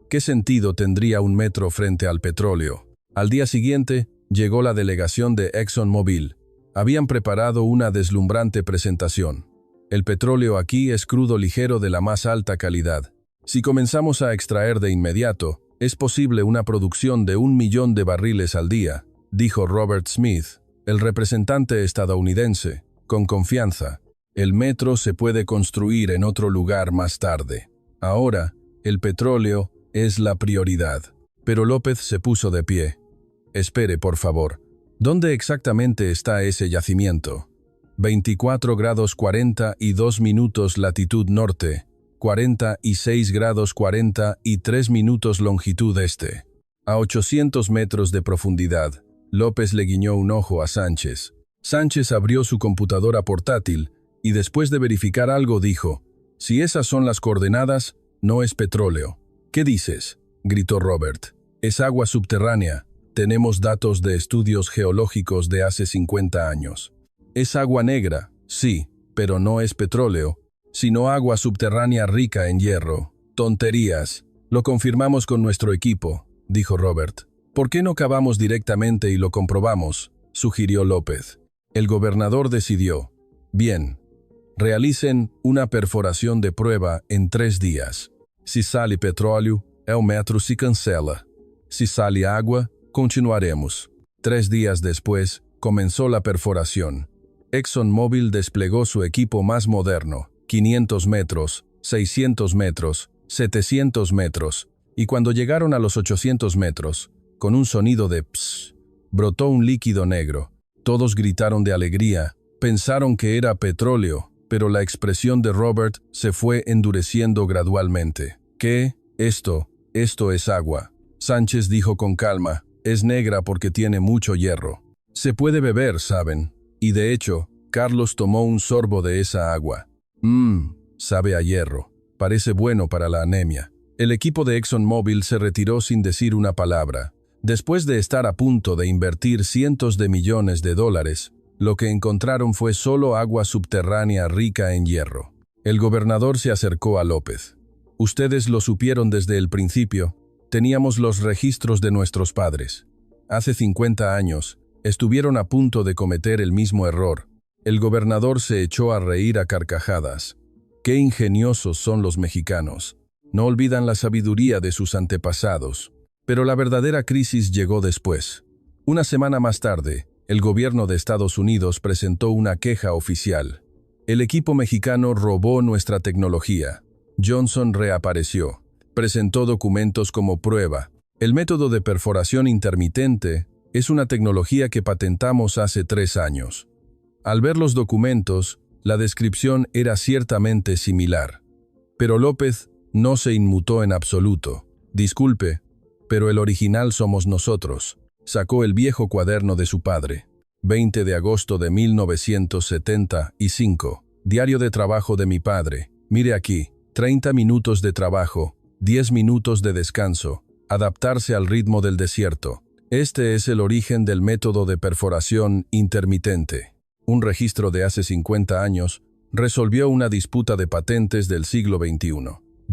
¿Qué sentido tendría un metro frente al petróleo? Al día siguiente, llegó la delegación de ExxonMobil. Habían preparado una deslumbrante presentación. El petróleo aquí es crudo ligero de la más alta calidad. Si comenzamos a extraer de inmediato, es posible una producción de 1 millón de barriles al día, dijo Robert Smith, el representante estadounidense, con confianza. El metro se puede construir en otro lugar más tarde. Ahora, el petróleo es la prioridad. Pero López se puso de pie. Espere, por favor. ¿Dónde exactamente está ese yacimiento? 24 grados 42 minutos latitud norte, 46 grados 43 minutos longitud este. A 800 metros de profundidad, López le guiñó un ojo a Sánchez. Sánchez abrió su computadora portátil y después de verificar algo dijo, «Si esas son las coordenadas, no es petróleo». «¿Qué dices?», gritó Robert. «Es agua subterránea. Tenemos datos de estudios geológicos de hace 50 años. Es agua negra, sí, pero no es petróleo, sino agua subterránea rica en hierro». «Tonterías. Lo confirmamos con nuestro equipo», dijo Robert. «¿Por qué no cavamos directamente y lo comprobamos?», sugirió López. El gobernador decidió. «Bien. Realicen una perforación de prueba en 3 días. Si sale petróleo, el metro se cancela. Si sale agua, continuaremos». 3 días después, comenzó la perforación. ExxonMobil desplegó su equipo más moderno, 500 metros, 600 metros, 700 metros, y cuando llegaron a los 800 metros, con un sonido de pss, brotó un líquido negro. Todos gritaron de alegría, pensaron que era petróleo, pero la expresión de Robert se fue endureciendo gradualmente. «¿Qué? Esto es agua», Sánchez dijo con calma. «Es negra porque tiene mucho hierro. Se puede beber, ¿saben?» Y de hecho, Carlos tomó un sorbo de esa agua. Sabe a hierro. Parece bueno para la anemia». El equipo de ExxonMobil se retiró sin decir una palabra. Después de estar a punto de invertir cientos de millones de dólares, lo que encontraron fue solo agua subterránea rica en hierro. El gobernador se acercó a López. «Ustedes lo supieron desde el principio. Teníamos los registros de nuestros padres. Hace 50 años, estuvieron a punto de cometer el mismo error». El gobernador se echó a reír a carcajadas. «Qué ingeniosos son los mexicanos. No olvidan la sabiduría de sus antepasados». Pero la verdadera crisis llegó después. Una semana más tarde, el gobierno de Estados Unidos presentó una queja oficial. «El equipo mexicano robó nuestra tecnología». Johnson reapareció. Presentó documentos como prueba. «El método de perforación intermitente es una tecnología que patentamos hace 3 años». Al ver los documentos, la descripción era ciertamente similar. Pero López no se inmutó en absoluto. «Disculpe, pero el original somos nosotros». Sacó el viejo cuaderno de su padre. 20 de agosto de 1975. Diario de trabajo de mi padre. Mire aquí, 30 minutos de trabajo, 10 minutos de descanso. Adaptarse al ritmo del desierto. Este es el origen del método de perforación intermitente. Un registro de hace 50 años resolvió una disputa de patentes del siglo XXI.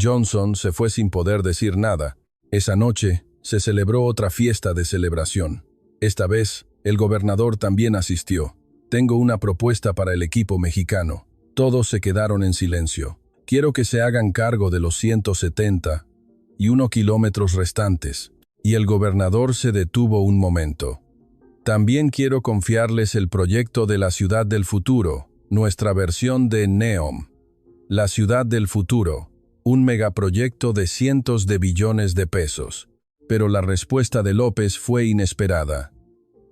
Johnson se fue sin poder decir nada. Esa noche se celebró otra fiesta de celebración. Esta vez, el gobernador también asistió. «Tengo una propuesta para el equipo mexicano». Todos se quedaron en silencio. «Quiero que se hagan cargo de los 171 kilómetros restantes». Y el gobernador se detuvo un momento. «También quiero confiarles el proyecto de la Ciudad del Futuro, nuestra versión de NEOM. La Ciudad del Futuro, un megaproyecto de cientos de billones de pesos». Pero la respuesta de López fue inesperada.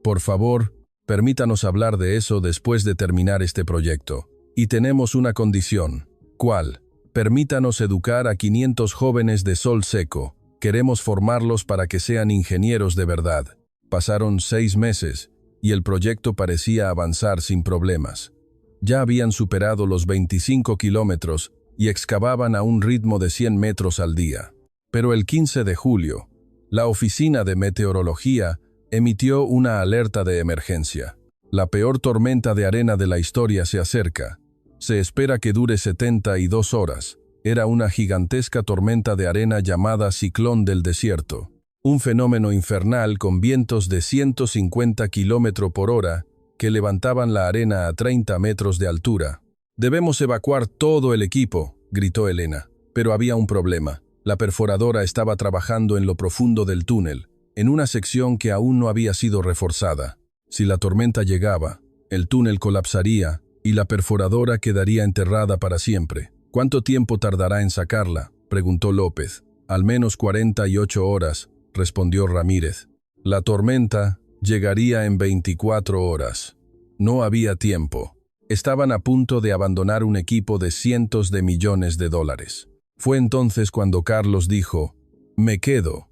«Por favor, permítanos hablar de eso después de terminar este proyecto. Y tenemos una condición». «¿Cuál?». «Permítanos educar a 500 jóvenes de Sol Seco. Queremos formarlos para que sean ingenieros de verdad». Pasaron 6 meses, y el proyecto parecía avanzar sin problemas. Ya habían superado los 25 kilómetros y excavaban a un ritmo de 100 metros al día. Pero el 15 de julio, la Oficina de Meteorología emitió una alerta de emergencia. «La peor tormenta de arena de la historia se acerca. Se espera que dure 72 horas. Era una gigantesca tormenta de arena llamada Ciclón del Desierto. Un fenómeno infernal con vientos de 150 km/h que levantaban la arena a 30 metros de altura. Debemos evacuar todo el equipo, gritó Elena. Pero había un problema. La perforadora estaba trabajando en lo profundo del túnel, en una sección que aún no había sido reforzada. Si la tormenta llegaba, el túnel colapsaría y la perforadora quedaría enterrada para siempre. ¿Cuánto tiempo tardará en sacarla?, preguntó López. Al menos 48 horas, respondió Ramírez. La tormenta llegaría en 24 horas. No había tiempo. Estaban a punto de abandonar un equipo de cientos de millones de dólares. Fue entonces cuando Carlos dijo: «Me quedo».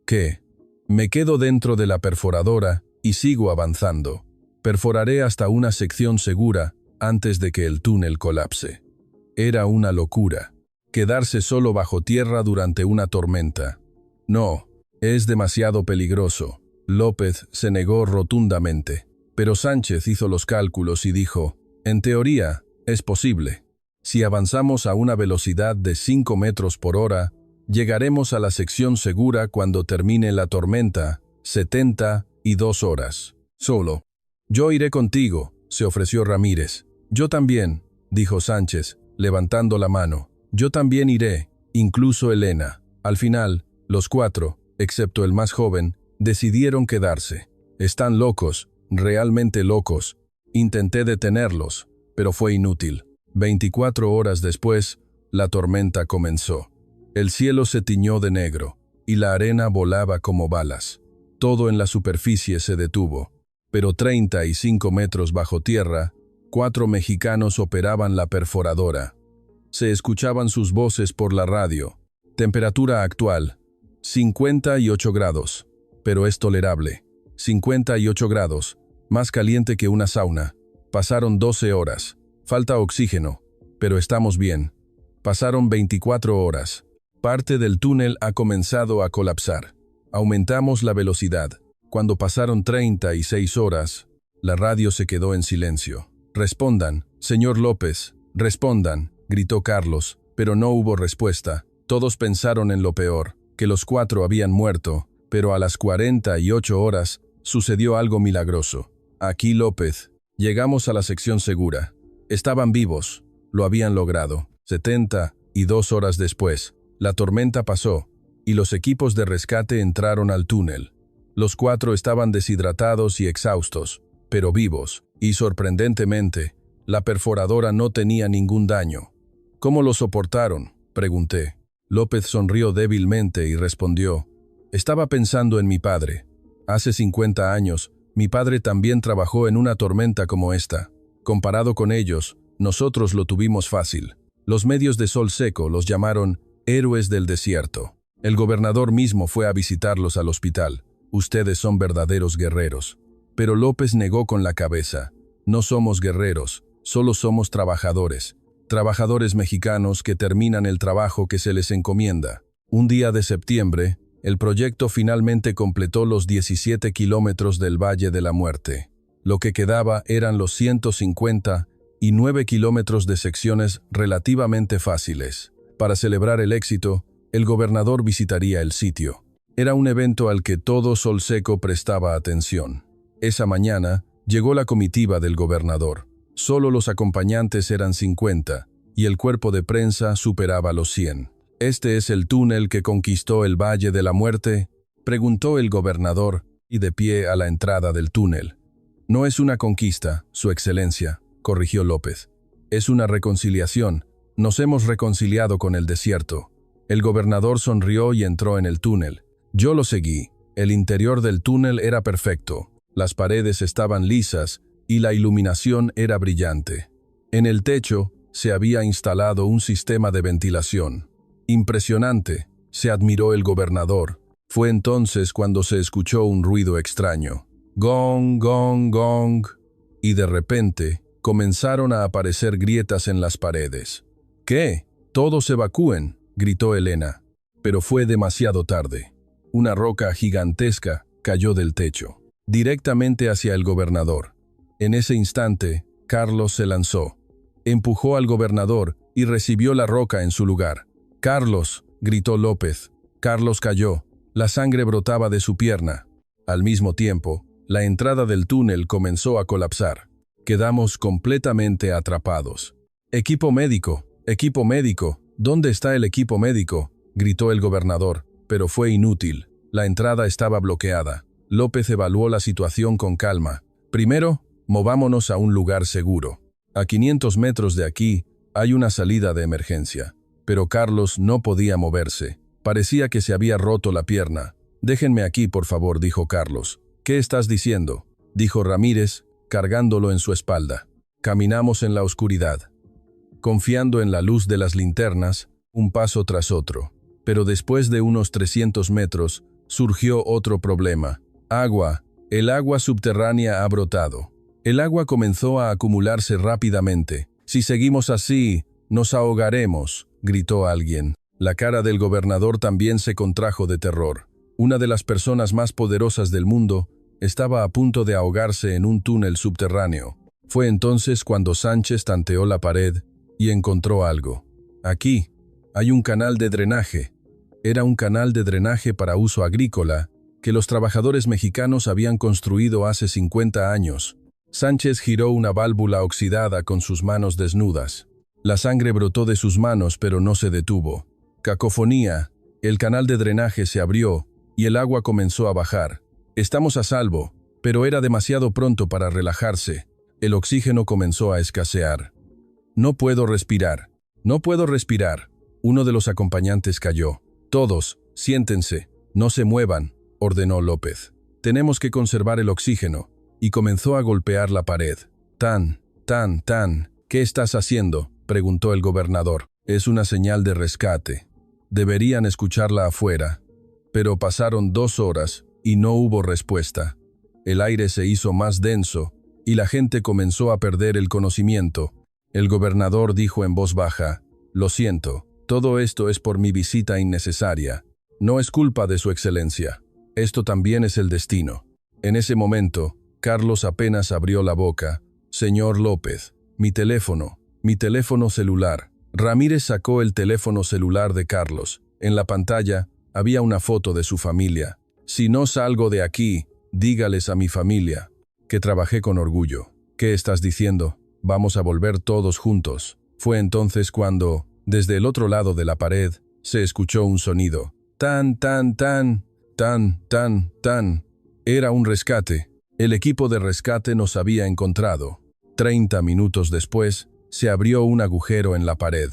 ¿Qué? «Me quedo dentro de la perforadora y sigo avanzando. Perforaré hasta una sección segura antes de que el túnel colapse». Era una locura. Quedarse solo bajo tierra durante una tormenta. No, es demasiado peligroso. López se negó rotundamente. Pero Sánchez hizo los cálculos y dijo: «En teoría, es posible. Si avanzamos a una velocidad de 5 metros por hora, llegaremos a la sección segura cuando termine la tormenta, 72 horas. Solo». «Yo iré contigo», se ofreció Ramírez. «Yo también», dijo Sánchez, levantando la mano. «Yo también iré, incluso Elena». Al final, los 4, excepto el más joven, decidieron quedarse. «Están locos, realmente locos». Intenté detenerlos, pero fue inútil. 24 horas después, la tormenta comenzó. El cielo se tiñó de negro, y la arena volaba como balas. Todo en la superficie se detuvo, pero 35 metros bajo tierra, 4 mexicanos operaban la perforadora. Se escuchaban sus voces por la radio. Temperatura actual: 58 grados, pero es tolerable. 58 grados, más caliente que una sauna. Pasaron 12 horas. Falta oxígeno, pero estamos bien. Pasaron 24 horas. Parte del túnel ha comenzado a colapsar. Aumentamos la velocidad. Cuando pasaron 36 horas, la radio se quedó en silencio. «Respondan, señor López, respondan», gritó Carlos, pero no hubo respuesta. Todos pensaron en lo peor, que los 4 habían muerto, pero a las 48 horas sucedió algo milagroso. «Aquí, López». Llegamos a la sección segura. Estaban vivos. Lo habían logrado. 72 horas después, la tormenta pasó, y los equipos de rescate entraron al túnel. Los 4 estaban deshidratados y exhaustos, pero vivos, y sorprendentemente, la perforadora no tenía ningún daño. «¿Cómo lo soportaron?», pregunté. López sonrió débilmente y respondió: «Estaba pensando en mi padre. Hace 50 años, mi padre también trabajó en una tormenta como esta. Comparado con ellos, nosotros lo tuvimos fácil. Los medios de Sol Seco los llamaron héroes del desierto. El gobernador mismo fue a visitarlos al hospital. Ustedes son verdaderos guerreros». Pero López negó con la cabeza. «No somos guerreros, solo somos trabajadores. Trabajadores mexicanos que terminan el trabajo que se les encomienda». Un día de septiembre, el proyecto finalmente completó los 17 kilómetros del Valle de la Muerte. Lo que quedaba eran los 159 kilómetros de secciones relativamente fáciles. Para celebrar el éxito, el gobernador visitaría el sitio. Era un evento al que todo Sol Seco prestaba atención. Esa mañana, llegó la comitiva del gobernador. Solo los acompañantes eran 50, y el cuerpo de prensa superaba los 100. «¿Este es el túnel que conquistó el Valle de la Muerte?», preguntó el gobernador, y de pie a la entrada del túnel. «No es una conquista, Su Excelencia», corrigió López. «Es una reconciliación. Nos hemos reconciliado con el desierto». El gobernador sonrió y entró en el túnel. Yo lo seguí. El interior del túnel era perfecto. Las paredes estaban lisas y la iluminación era brillante. En el techo se había instalado un sistema de ventilación. «Impresionante», se admiró el gobernador. Fue entonces cuando se escuchó un ruido extraño. Gong, gong, gong. Y de repente comenzaron a aparecer grietas en las paredes. «¿Qué? Todos evacúen», gritó Elena. Pero fue demasiado tarde. Una roca gigantesca cayó del techo, directamente hacia el gobernador. En ese instante, Carlos se lanzó. Empujó al gobernador y recibió la roca en su lugar. «Carlos», gritó López. Carlos cayó. La sangre brotaba de su pierna. Al mismo tiempo, la entrada del túnel comenzó a colapsar. Quedamos completamente atrapados. Equipo médico, ¿dónde está el equipo médico?, gritó el gobernador, pero fue inútil. La entrada estaba bloqueada. López evaluó la situación con calma. Primero, movámonos a un lugar seguro. A 500 metros de aquí hay una salida de emergencia. Pero Carlos no podía moverse. Parecía que se había roto la pierna. «Déjenme aquí, por favor», dijo Carlos. «¿Qué estás diciendo?», dijo Ramírez, cargándolo en su espalda. Caminamos en la oscuridad, confiando en la luz de las linternas, un paso tras otro. Pero después de unos 300 metros, surgió otro problema. Agua. El agua subterránea ha brotado. El agua comenzó a acumularse rápidamente. «Si seguimos así, nos ahogaremos», gritó alguien. La cara del gobernador también se contrajo de terror. Una de las personas más poderosas del mundo estaba a punto de ahogarse en un túnel subterráneo. Fue entonces cuando Sánchez tanteó la pared y encontró algo. «Aquí hay un canal de drenaje». Era un canal de drenaje para uso agrícola que los trabajadores mexicanos habían construido hace 50 años. Sánchez giró una válvula oxidada con sus manos desnudas. La sangre brotó de sus manos, pero no se detuvo. Cacofonía. El canal de drenaje se abrió y el agua comenzó a bajar. «Estamos a salvo», pero era demasiado pronto para relajarse. El oxígeno comenzó a escasear. «No puedo respirar. No puedo respirar». Uno de los acompañantes cayó. «Todos, siéntense. No se muevan», ordenó López. «Tenemos que conservar el oxígeno». Y comenzó a golpear la pared. «Tan. ¿Qué estás haciendo?», preguntó el gobernador. «Es una señal de rescate. Deberían escucharla afuera». Pero pasaron 2 horas y no hubo respuesta. El aire se hizo más denso y la gente comenzó a perder el conocimiento. El gobernador dijo en voz baja: «Lo siento, todo esto es por mi visita innecesaria. No es culpa de su excelencia. Esto también es el destino». En ese momento, Carlos apenas abrió la boca. «Señor López, mi teléfono celular». Ramírez sacó el teléfono celular de Carlos. En la pantalla había una foto de su familia. «Si no salgo de aquí, dígales a mi familia que trabajé con orgullo». «¿Qué estás diciendo? Vamos a volver todos juntos». Fue entonces cuando, desde el otro lado de la pared, se escuchó un sonido. Tan. Era un rescate. El equipo de rescate nos había encontrado. 30 minutos después, se abrió un agujero en la pared.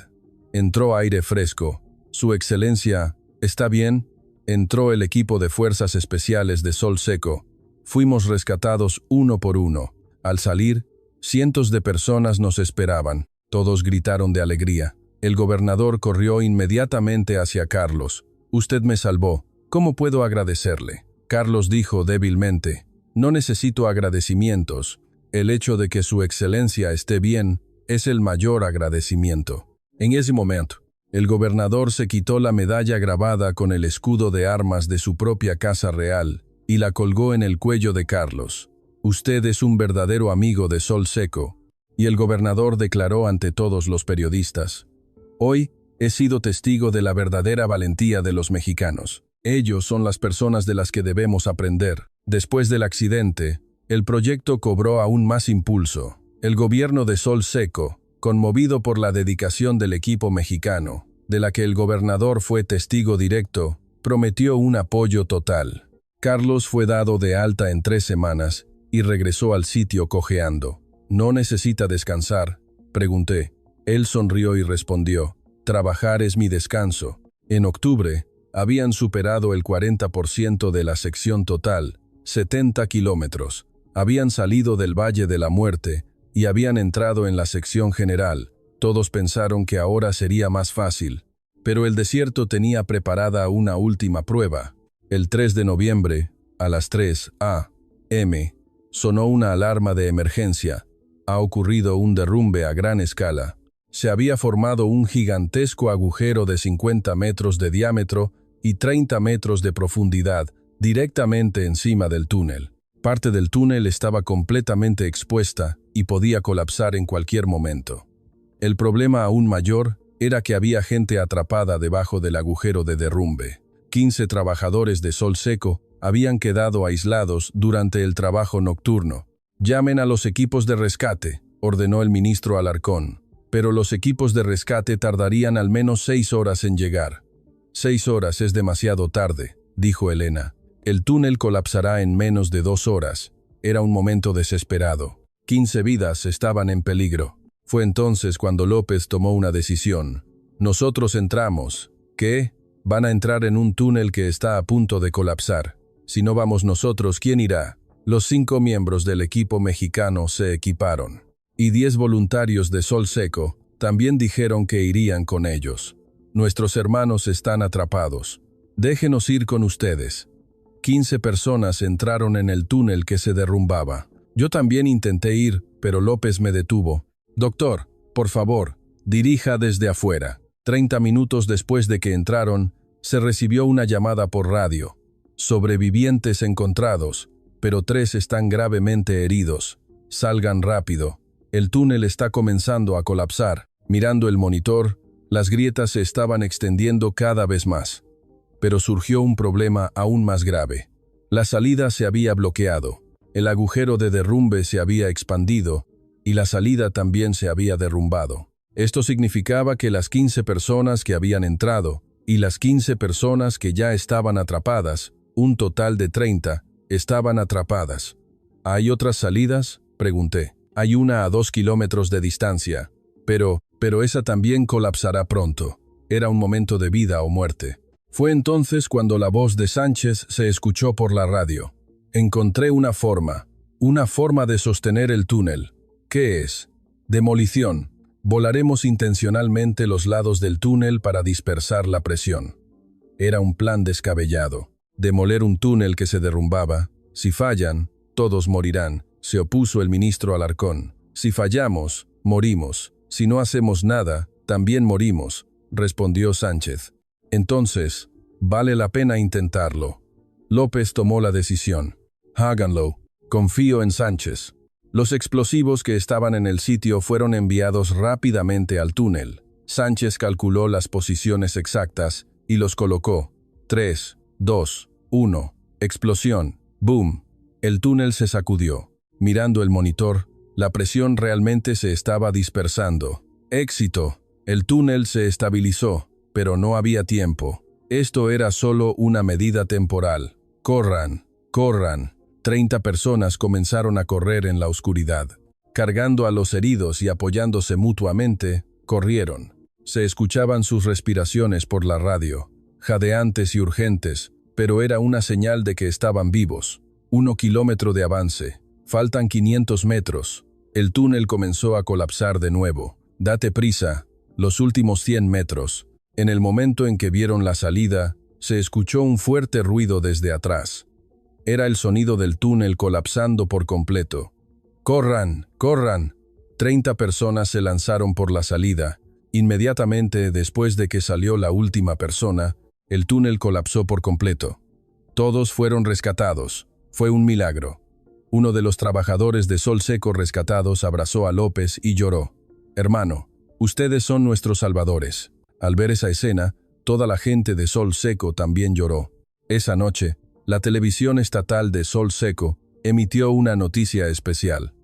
Entró aire fresco. «Su excelencia, ¿está bien?». Entró el equipo de fuerzas especiales de Sol Seco. Fuimos rescatados uno por uno. Al salir, cientos de personas nos esperaban. Todos gritaron de alegría. El gobernador corrió inmediatamente hacia Carlos. «Usted me salvó. ¿Cómo puedo agradecerle?». Carlos dijo débilmente: «No necesito agradecimientos. El hecho de que su excelencia esté bien es el mayor agradecimiento». En ese momento, el gobernador se quitó la medalla grabada con el escudo de armas de su propia casa real y la colgó en el cuello de Carlos. «Usted es un verdadero amigo de Sol Seco». Y el gobernador declaró ante todos los periodistas: «Hoy he sido testigo de la verdadera valentía de los mexicanos. Ellos son las personas de las que debemos aprender». Después del accidente, el proyecto cobró aún más impulso. El gobierno de Sol Seco, conmovido por la dedicación del equipo mexicano, de la que el gobernador fue testigo directo, prometió un apoyo total. Carlos fue dado de alta en 3 semanas y regresó al sitio cojeando. «¿No necesita descansar?», pregunté. Él sonrió y respondió: «Trabajar es mi descanso». En octubre, habían superado el 40% de la sección total, 70 kilómetros. Habían salido del Valle de la Muerte y habían entrado en la sección general. Todos pensaron que ahora sería más fácil. Pero el desierto tenía preparada una última prueba. El 3 de noviembre, a las 3 a.m., sonó una alarma de emergencia. Ha ocurrido un derrumbe a gran escala. Se había formado un gigantesco agujero de 50 metros de diámetro y 30 metros de profundidad directamente encima del túnel. Parte del túnel estaba completamente expuesta y podía colapsar en cualquier momento. El problema aún mayor era que había gente atrapada debajo del agujero de derrumbe. 15 trabajadores de Sol Seco habían quedado aislados durante el trabajo nocturno. «Llamen a los equipos de rescate», ordenó el ministro Alarcón. pero los equipos de rescate tardarían al menos 6 horas en llegar. 6 horas es demasiado tarde, dijo Elena. El túnel colapsará en menos de 2 horas. Era un momento desesperado. 15 vidas estaban en peligro. Fue entonces cuando López tomó una decisión. Nosotros entramos. ¿Qué? Van a entrar en un túnel que está a punto de colapsar. Si no vamos nosotros, ¿quién irá? Los 5 miembros del equipo mexicano se equiparon. Y 10 voluntarios de Sol Seco también dijeron que irían con ellos. Nuestros hermanos están atrapados. Déjenos ir con ustedes. 15 personas entraron en el túnel que se derrumbaba. Yo también intenté ir, pero López me detuvo. Doctor, por favor, dirija desde afuera. 30 minutos después de que entraron, se recibió una llamada por radio. Sobrevivientes encontrados, pero 3 están gravemente heridos. Salgan rápido. El túnel está comenzando a colapsar. Mirando el monitor, las grietas se estaban extendiendo cada vez más. Pero surgió un problema aún más grave. La salida se había bloqueado. El agujero de derrumbe se había expandido y la salida también se había derrumbado. Esto significaba que las 15 personas que habían entrado y las 15 personas que ya estaban atrapadas, un total de 30, estaban atrapadas. ¿Hay otras salidas?, pregunté. Hay una a 2 kilómetros de distancia, pero esa también colapsará pronto. Era un momento de vida o muerte. Fue entonces cuando la voz de Sánchez se escuchó por la radio. Encontré una forma de sostener el túnel. ¿Qué es? Demolición. Volaremos intencionalmente los lados del túnel para dispersar la presión. Era un plan descabellado. Demoler un túnel que se derrumbaba. Si fallan, todos morirán, se opuso el ministro Alarcón. Si fallamos, morimos. Si no hacemos nada, también morimos, respondió Sánchez. Entonces, vale la pena intentarlo. López tomó la decisión. Háganlo. Confío en Sánchez. Los explosivos que estaban en el sitio fueron enviados rápidamente al túnel. Sánchez calculó las posiciones exactas y los colocó. 3, 2, 1. Explosión. Boom. El túnel se sacudió. Mirando el monitor, la presión realmente se estaba dispersando. Éxito. El túnel se estabilizó, pero no había tiempo. Esto era solo una medida temporal. Corran, corran. 30 personas comenzaron a correr en la oscuridad. Cargando a los heridos y apoyándose mutuamente, corrieron. Se escuchaban sus respiraciones por la radio, jadeantes y urgentes, pero era una señal de que estaban vivos. 1 kilómetro de avance. Faltan 500 metros. El túnel comenzó a colapsar de nuevo. Date prisa. Los últimos 100 metros. En el momento en que vieron la salida, se escuchó un fuerte ruido desde atrás. Era el sonido del túnel colapsando por completo. ¡Corran! ¡Corran! 30 personas se lanzaron por la salida. Inmediatamente después de que salió la última persona, el túnel colapsó por completo. Todos fueron rescatados. Fue un milagro. Uno de los trabajadores de Sol Seco rescatados abrazó a López y lloró. «Hermano, ustedes son nuestros salvadores». Al ver esa escena, toda la gente de Sol Seco también lloró. Esa noche, la televisión estatal de Sol Seco emitió una noticia especial.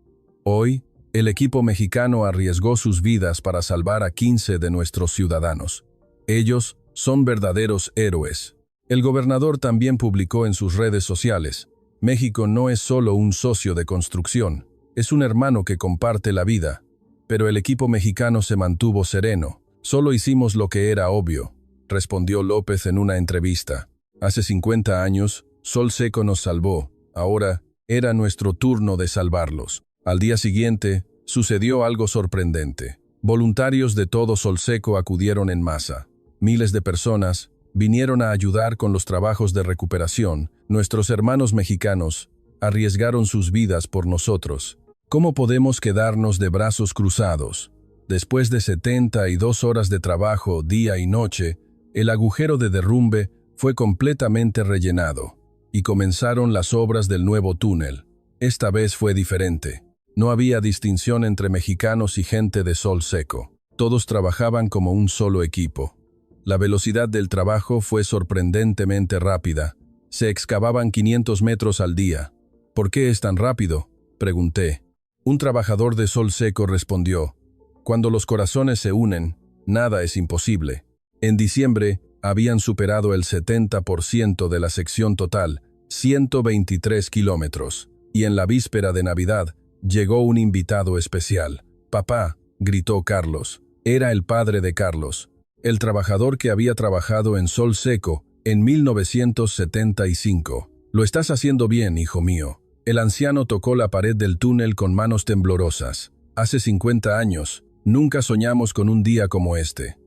Hoy, el equipo mexicano arriesgó sus vidas para salvar a 15 de nuestros ciudadanos. Ellos son verdaderos héroes. El gobernador también publicó en sus redes sociales: México no es solo un socio de construcción, es un hermano que comparte la vida. Pero el equipo mexicano se mantuvo sereno. Solo hicimos lo que era obvio, respondió López en una entrevista. Hace 50 años, Sol Seco nos salvó. Ahora, era nuestro turno de salvarlos. Al día siguiente, sucedió algo sorprendente. Voluntarios de todo Sol Seco acudieron en masa. Miles de personas vinieron a ayudar con los trabajos de recuperación. Nuestros hermanos mexicanos arriesgaron sus vidas por nosotros. ¿Cómo podemos quedarnos de brazos cruzados? Después de 72 horas de trabajo día y noche, el agujero de derrumbe fue completamente rellenado y comenzaron las obras del nuevo túnel. Esta vez fue diferente. No había distinción entre mexicanos y gente de Sol Seco. Todos trabajaban como un solo equipo. La velocidad del trabajo fue sorprendentemente rápida. Se excavaban 500 metros al día. ¿Por qué es tan rápido?, pregunté. Un trabajador de Sol Seco respondió: Cuando los corazones se unen, nada es imposible. En diciembre, habían superado el 70% de la sección total, 123 kilómetros. Y en la víspera de Navidad, llegó un invitado especial. «Papá», gritó Carlos. Era el padre de Carlos, el trabajador que había trabajado en Sol Seco en 1975. «Lo estás haciendo bien, hijo mío». El anciano tocó la pared del túnel con manos temblorosas. «Hace 50 años, nunca soñamos con un día como este.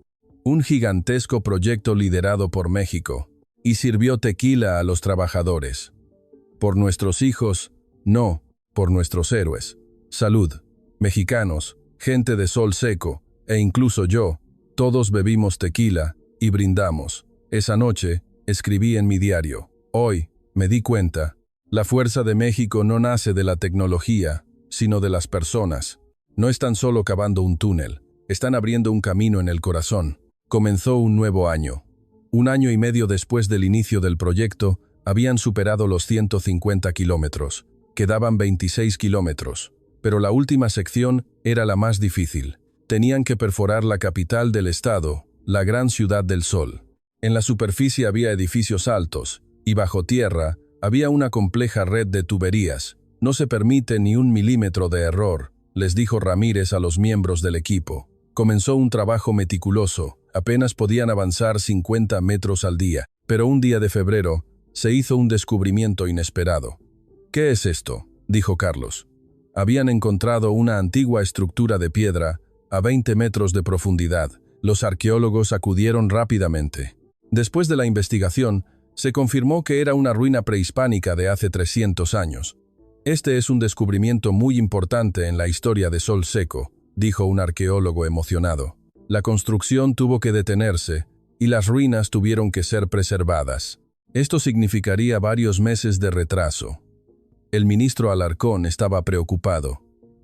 Un gigantesco proyecto liderado por México. Y sirvió tequila a los trabajadores. Por nuestros hijos, no, por nuestros héroes. Salud, mexicanos, gente de Sol Seco, e incluso yo, todos bebimos tequila y brindamos. Esa noche, escribí en mi diario. Hoy, me di cuenta, la fuerza de México no nace de la tecnología, sino de las personas. No están solo cavando un túnel, están abriendo un camino en el corazón. Comenzó un nuevo año. Un año y medio después del inicio del proyecto, habían superado los 150 kilómetros. Quedaban 26 kilómetros. Pero la última sección era la más difícil. Tenían que perforar la capital del estado, la gran ciudad del sol. En la superficie había edificios altos, y bajo tierra había una compleja red de tuberías. «No se permite ni un milímetro de error», les dijo Ramírez a los miembros del equipo. Comenzó un trabajo meticuloso. Apenas podían avanzar 50 metros al día, pero un día de febrero se hizo un descubrimiento inesperado. «¿Qué es esto?», dijo Carlos. Habían encontrado una antigua estructura de piedra a 20 metros de profundidad. Los arqueólogos acudieron rápidamente. Después de la investigación, se confirmó que era una ruina prehispánica de hace 300 años. «Este es un descubrimiento muy importante en la historia de Sol Seco», dijo un arqueólogo emocionado. «La construcción tuvo que detenerse y las ruinas tuvieron que ser preservadas. Esto significaría varios meses de retraso». El ministro Alarcón estaba preocupado.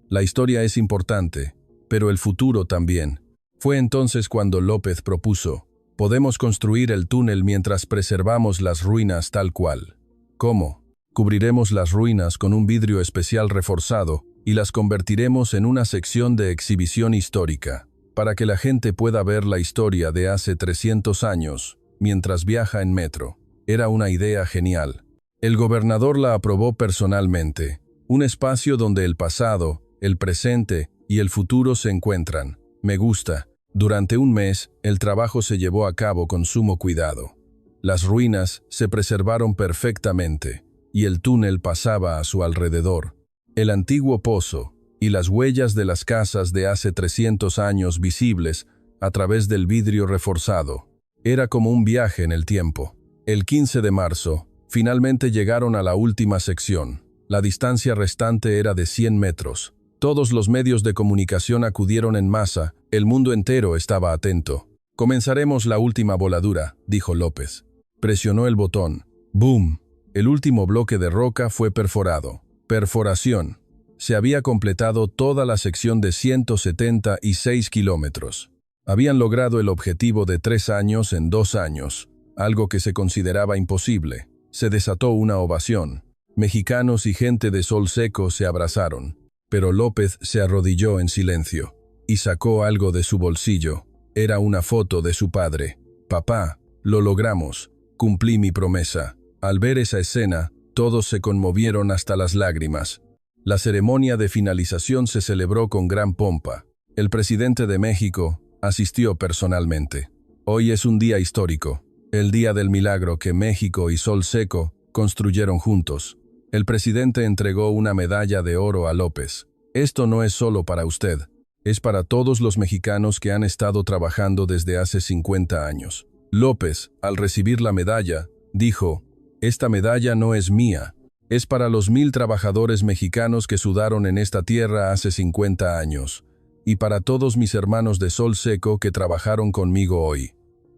«La historia es importante, pero el futuro también». Fue entonces cuando López propuso: «Podemos construir el túnel mientras preservamos las ruinas tal cual». «¿Cómo?». «Cubriremos las ruinas con un vidrio especial reforzado y las convertiremos en una sección de exhibición histórica, para que la gente pueda ver la historia de hace 300 años mientras viaja en metro». Era una idea genial. El gobernador la aprobó personalmente. Un espacio donde el pasado, el presente y el futuro se encuentran. «Me gusta». Durante un mes, el trabajo se llevó a cabo con sumo cuidado. Las ruinas se preservaron perfectamente, y el túnel pasaba a su alrededor. El antiguo pozo y las huellas de las casas de hace 300 años visibles a través del vidrio reforzado. Era como un viaje en el tiempo. El 15 de marzo, finalmente llegaron a la última sección. La distancia restante era de 100 metros. Todos los medios de comunicación acudieron en masa, el mundo entero estaba atento. «Comenzaremos la última voladura», dijo López. Presionó el botón. ¡Boom! El último bloque de roca fue perforado. Perforación. Se había completado toda la sección de 176 kilómetros. Habían logrado el objetivo de 3 años en 2 años, algo que se consideraba imposible. Se desató una ovación. Mexicanos y gente de Sol Seco se abrazaron. Pero López se arrodilló en silencio y sacó algo de su bolsillo. Era una foto de su padre. «Papá, lo logramos. Cumplí mi promesa». Al ver esa escena, todos se conmovieron hasta las lágrimas. La ceremonia de finalización se celebró con gran pompa. El presidente de México asistió personalmente. Hoy es un día histórico, el día del milagro que México y Sol Seco construyeron juntos. El presidente entregó una medalla de oro a López. «Esto no es solo para usted, es para todos los mexicanos que han estado trabajando desde hace 50 años». López, al recibir la medalla, dijo: «Esta medalla no es mía, es para los 1000 trabajadores mexicanos que sudaron en esta tierra hace 50 años, y para todos mis hermanos de Sol Seco que trabajaron conmigo hoy».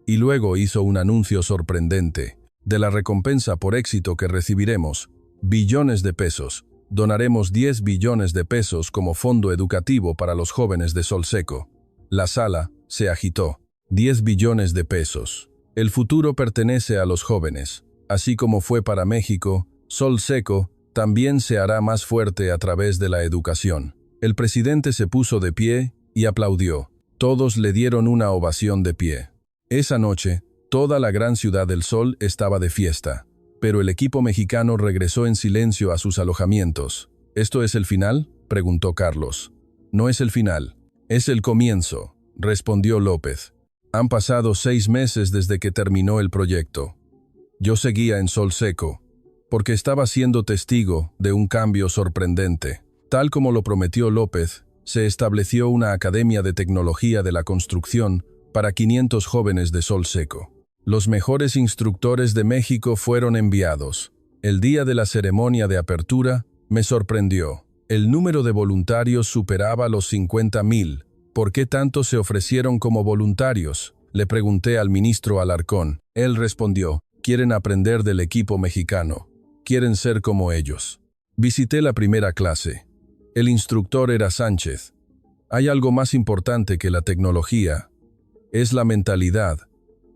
Y luego hizo un anuncio sorprendente. «De la recompensa por éxito que recibiremos, billones de pesos. Donaremos 10 billones de pesos como fondo educativo para los jóvenes de Sol Seco». La sala se agitó. 10 billones de pesos. El futuro pertenece a los jóvenes. Así como fue para México, Sol Seco también se hará más fuerte a través de la educación. El presidente se puso de pie y aplaudió. Todos le dieron una ovación de pie. Esa noche, toda la gran ciudad del sol estaba de fiesta, pero el equipo mexicano regresó en silencio a sus alojamientos. ¿Esto es el final?, preguntó Carlos. No es el final, es el comienzo, respondió López. Han pasado 6 meses desde que terminó el proyecto. Yo seguía en Sol Seco, porque estaba siendo testigo de un cambio sorprendente. Tal como lo prometió López, se estableció una academia de tecnología de la construcción para 500 jóvenes de Sol Seco. Los mejores instructores de México fueron enviados. El día de la ceremonia de apertura me sorprendió. El número de voluntarios superaba los 50,000. ¿Por qué tantos se ofrecieron como voluntarios?, le pregunté al ministro Alarcón. Él respondió: quieren aprender del equipo mexicano. Quieren ser como ellos. Visité la primera clase. El instructor era Sánchez. Hay algo más importante que la tecnología. Es la mentalidad,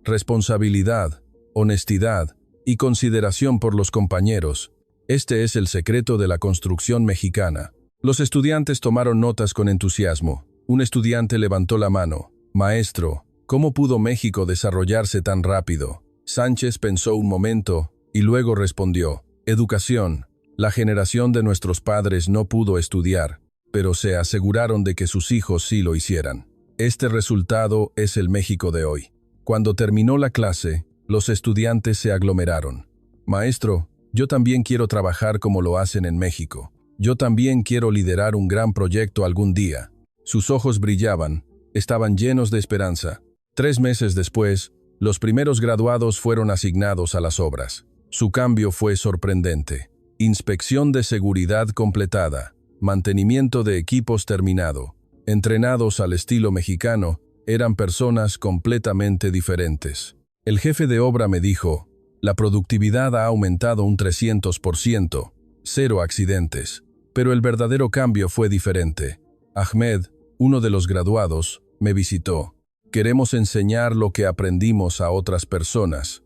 responsabilidad, honestidad y consideración por los compañeros. Este es el secreto de la construcción mexicana. Los estudiantes tomaron notas con entusiasmo. Un estudiante levantó la mano. Maestro, ¿cómo pudo México desarrollarse tan rápido? Sánchez pensó un momento y luego respondió: educación. La generación de nuestros padres no pudo estudiar, pero se aseguraron de que sus hijos sí lo hicieran. Este resultado es el México de hoy. Cuando terminó la clase, los estudiantes se aglomeraron. Maestro, yo también quiero trabajar como lo hacen en México. Yo también quiero liderar un gran proyecto algún día. Sus ojos brillaban, estaban llenos de esperanza. 3 meses después, los primeros graduados fueron asignados a las obras. Su cambio fue sorprendente. Inspección de seguridad completada, mantenimiento de equipos terminado. Entrenados al estilo mexicano, eran personas completamente diferentes. El jefe de obra me dijo: la productividad ha aumentado un 300%, 0 accidentes. Pero el verdadero cambio fue diferente. Ahmed, uno de los graduados, me visitó. Queremos enseñar lo que aprendimos a otras personas.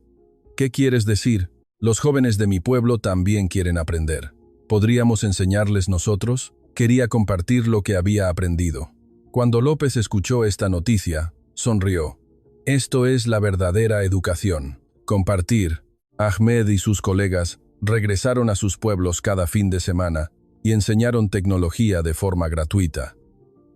¿Qué quieres decir? Los jóvenes de mi pueblo también quieren aprender. ¿Podríamos enseñarles nosotros? Quería compartir lo que había aprendido. Cuando López escuchó esta noticia, sonrió. Esto es la verdadera educación. Compartir. Ahmed y sus colegas regresaron a sus pueblos cada fin de semana y enseñaron tecnología de forma gratuita.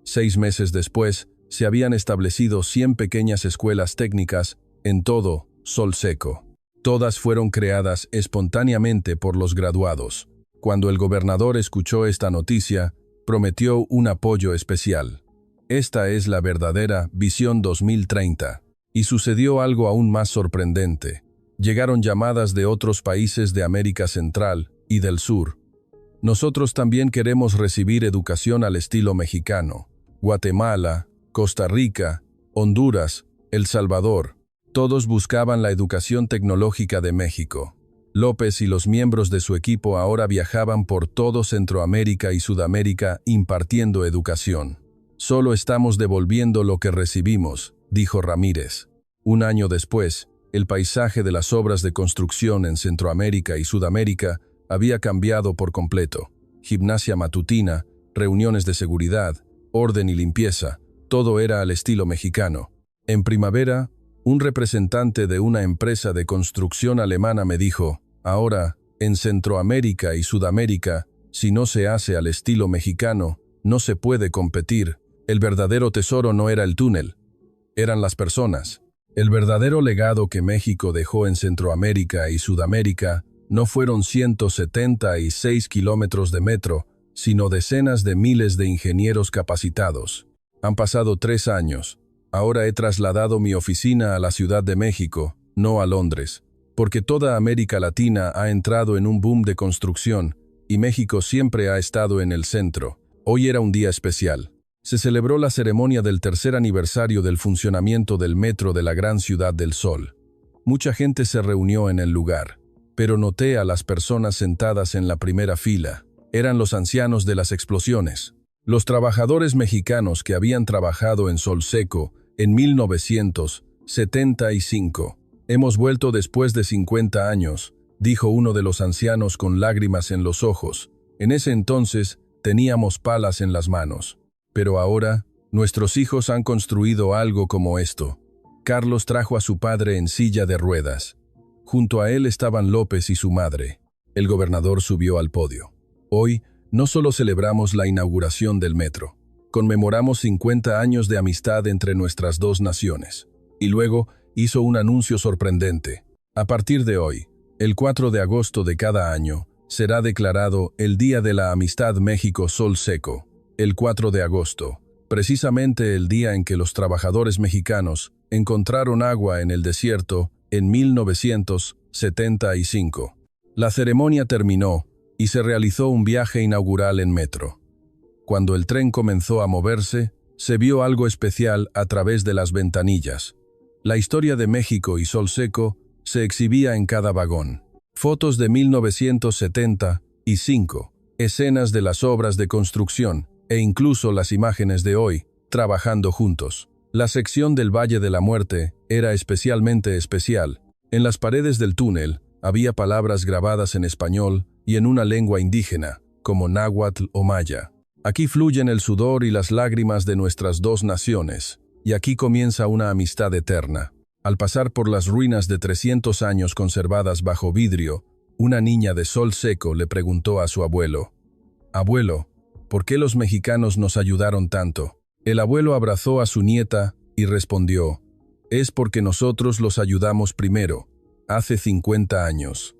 6 meses después, se habían establecido 100 pequeñas escuelas técnicas en todo Sol Seco. Todas fueron creadas espontáneamente por los graduados. Cuando el gobernador escuchó esta noticia, prometió un apoyo especial. Esta es la verdadera Visión 2030. Y sucedió algo aún más sorprendente. Llegaron llamadas de otros países de América Central y del Sur. Nosotros también queremos recibir educación al estilo mexicano. Guatemala, Costa Rica, Honduras, El Salvador. Todos buscaban la educación tecnológica de México. López y los miembros de su equipo ahora viajaban por todo Centroamérica y Sudamérica impartiendo educación. Solo estamos devolviendo lo que recibimos, dijo Ramírez. 1 año después, el paisaje de las obras de construcción en Centroamérica y Sudamérica había cambiado por completo. Gimnasia matutina, reuniones de seguridad, orden y limpieza, todo era al estilo mexicano. En primavera, un representante de una empresa de construcción alemana me dijo: ahora, en Centroamérica y Sudamérica, si no se hace al estilo mexicano, no se puede competir. El verdadero tesoro no era el túnel, eran las personas. El verdadero legado que México dejó en Centroamérica y Sudamérica no fueron 176 kilómetros de metro, sino decenas de miles de ingenieros capacitados. Han pasado 3 años. Ahora he trasladado mi oficina a la Ciudad de México, no a Londres, porque toda América Latina ha entrado en un boom de construcción y México siempre ha estado en el centro. Hoy era un día especial. Se celebró la ceremonia del 3er aniversario del funcionamiento del metro de la Gran Ciudad del Sol. Mucha gente se reunió en el lugar, pero noté a las personas sentadas en la primera fila. Eran los ancianos de las explosiones. Los trabajadores mexicanos que habían trabajado en Sol Seco en 1975. Hemos vuelto después de 50 años, dijo uno de los ancianos con lágrimas en los ojos. En ese entonces teníamos palas en las manos, pero ahora Nuestros hijos han construido algo como esto. Carlos trajo a su padre en silla de ruedas. Junto a él estaban López y su madre. El gobernador subió al podio. Hoy, no solo celebramos la inauguración del metro, conmemoramos 50 años de amistad entre nuestras dos naciones. Y luego hizo un anuncio sorprendente. A partir de hoy, el 4 de agosto de cada año, será declarado el Día de la Amistad México-Sol Seco. El 4 de agosto, precisamente el día en que los trabajadores mexicanos encontraron agua en el desierto en 1975. La ceremonia terminó y se realizó un viaje inaugural en metro. Cuando el tren comenzó a moverse, se vio algo especial a través de las ventanillas. La historia de México y Sol Seco se exhibía en cada vagón. Fotos de 1975, escenas de las obras de construcción e incluso las imágenes de hoy, trabajando juntos. La sección del Valle de la Muerte era especialmente especial. En las paredes del túnel había palabras grabadas en español y en una lengua indígena, como náhuatl o maya. Aquí fluyen el sudor y las lágrimas de nuestras dos naciones, y aquí comienza una amistad eterna. Al pasar por las ruinas de 300 años conservadas bajo vidrio, una niña de Sol Seco le preguntó a su abuelo: «Abuelo, ¿por qué los mexicanos nos ayudaron tanto?». El abuelo abrazó a su nieta y respondió: «Es porque nosotros los ayudamos primero, hace 50 años.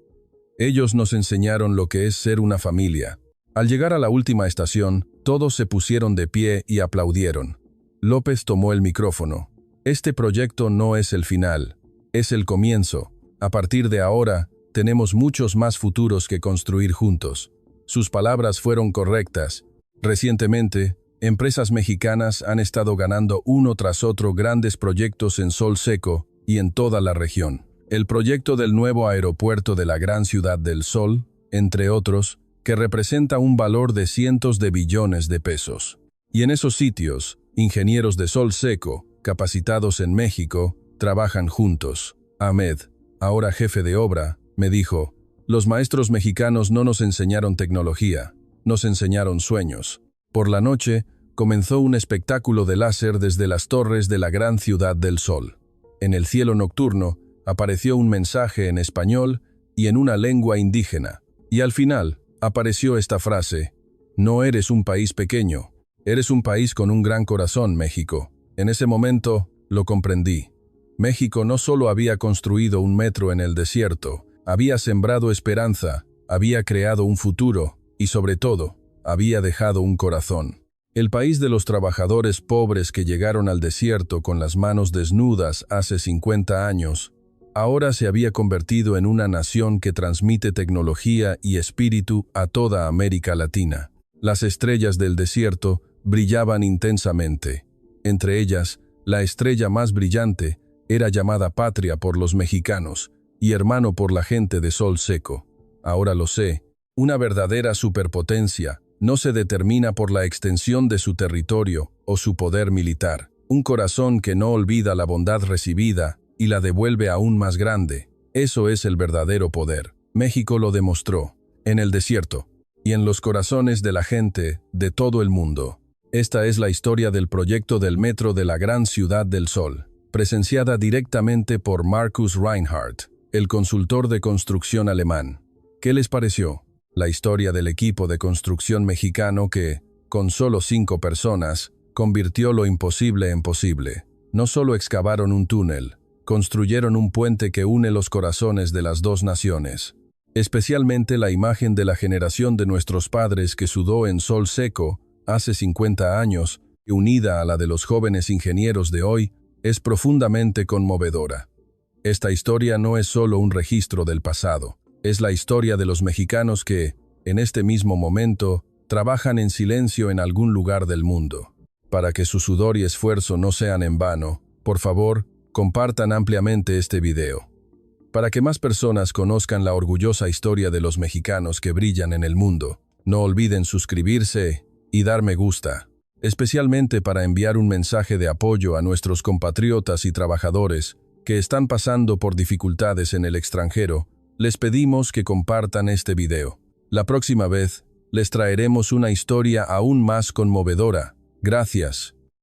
Ellos nos enseñaron lo que es ser una familia». Al llegar a la última estación, todos se pusieron de pie y aplaudieron. López tomó el micrófono. «Este proyecto no es el final, es el comienzo. A partir de ahora, tenemos muchos más futuros que construir juntos». Sus palabras fueron correctas. Recientemente, empresas mexicanas han estado ganando uno tras otro grandes proyectos en Sol Seco y en toda la región. El proyecto del nuevo aeropuerto de la Gran Ciudad del Sol, entre otros, que representa un valor de cientos de billones de pesos. Y en esos sitios, ingenieros de Sol Seco, capacitados en México, trabajan juntos. Ahmed, ahora jefe de obra, me dijo: «Los maestros mexicanos no nos enseñaron tecnología, nos enseñaron sueños». Por la noche, comenzó un espectáculo de láser desde las torres de la Gran Ciudad del Sol. En el cielo nocturno, apareció un mensaje en español y en una lengua indígena. Y al final, apareció esta frase: «No eres un país pequeño, eres un país con un gran corazón, México». En ese momento, lo comprendí. México no solo había construido un metro en el desierto, había sembrado esperanza, había creado un futuro y, sobre todo, había dejado un corazón. El país de los trabajadores pobres que llegaron al desierto con las manos desnudas hace 50 años, ahora se había convertido en una nación que transmite tecnología y espíritu a toda América Latina. Las estrellas del desierto brillaban intensamente. Entre ellas, la estrella más brillante era llamada Patria por los mexicanos y hermano por la gente de Sol Seco. Ahora lo sé, una verdadera superpotencia no se determina por la extensión de su territorio o su poder militar. Un corazón que no olvida la bondad recibida y la devuelve aún más grande. Eso es el verdadero poder. México lo demostró, en el desierto, y en los corazones de la gente de todo el mundo. Esta es la historia del proyecto del metro de la Gran Ciudad del Sol, presenciada directamente por Markus Reinhardt, el consultor de construcción alemán. ¿Qué les pareció? La historia del equipo de construcción mexicano que, con solo 5 personas, convirtió lo imposible en posible. No solo excavaron un túnel, construyeron un puente que une los corazones de las dos naciones. Especialmente la imagen de la generación de nuestros padres que sudó en Sol Seco hace 50 años, unida a la de los jóvenes ingenieros de hoy, es profundamente conmovedora. Esta historia no es solo un registro del pasado, es la historia de los mexicanos que, en este mismo momento, trabajan en silencio en algún lugar del mundo. Para que su sudor y esfuerzo no sean en vano, por favor, compartan ampliamente este video. Para que más personas conozcan la orgullosa historia de los mexicanos que brillan en el mundo, no olviden suscribirse y dar me gusta, especialmente para enviar un mensaje de apoyo a nuestros compatriotas y trabajadores que están pasando por dificultades en el extranjero. Les pedimos que compartan este video. La próxima vez, les traeremos una historia aún más conmovedora. Gracias.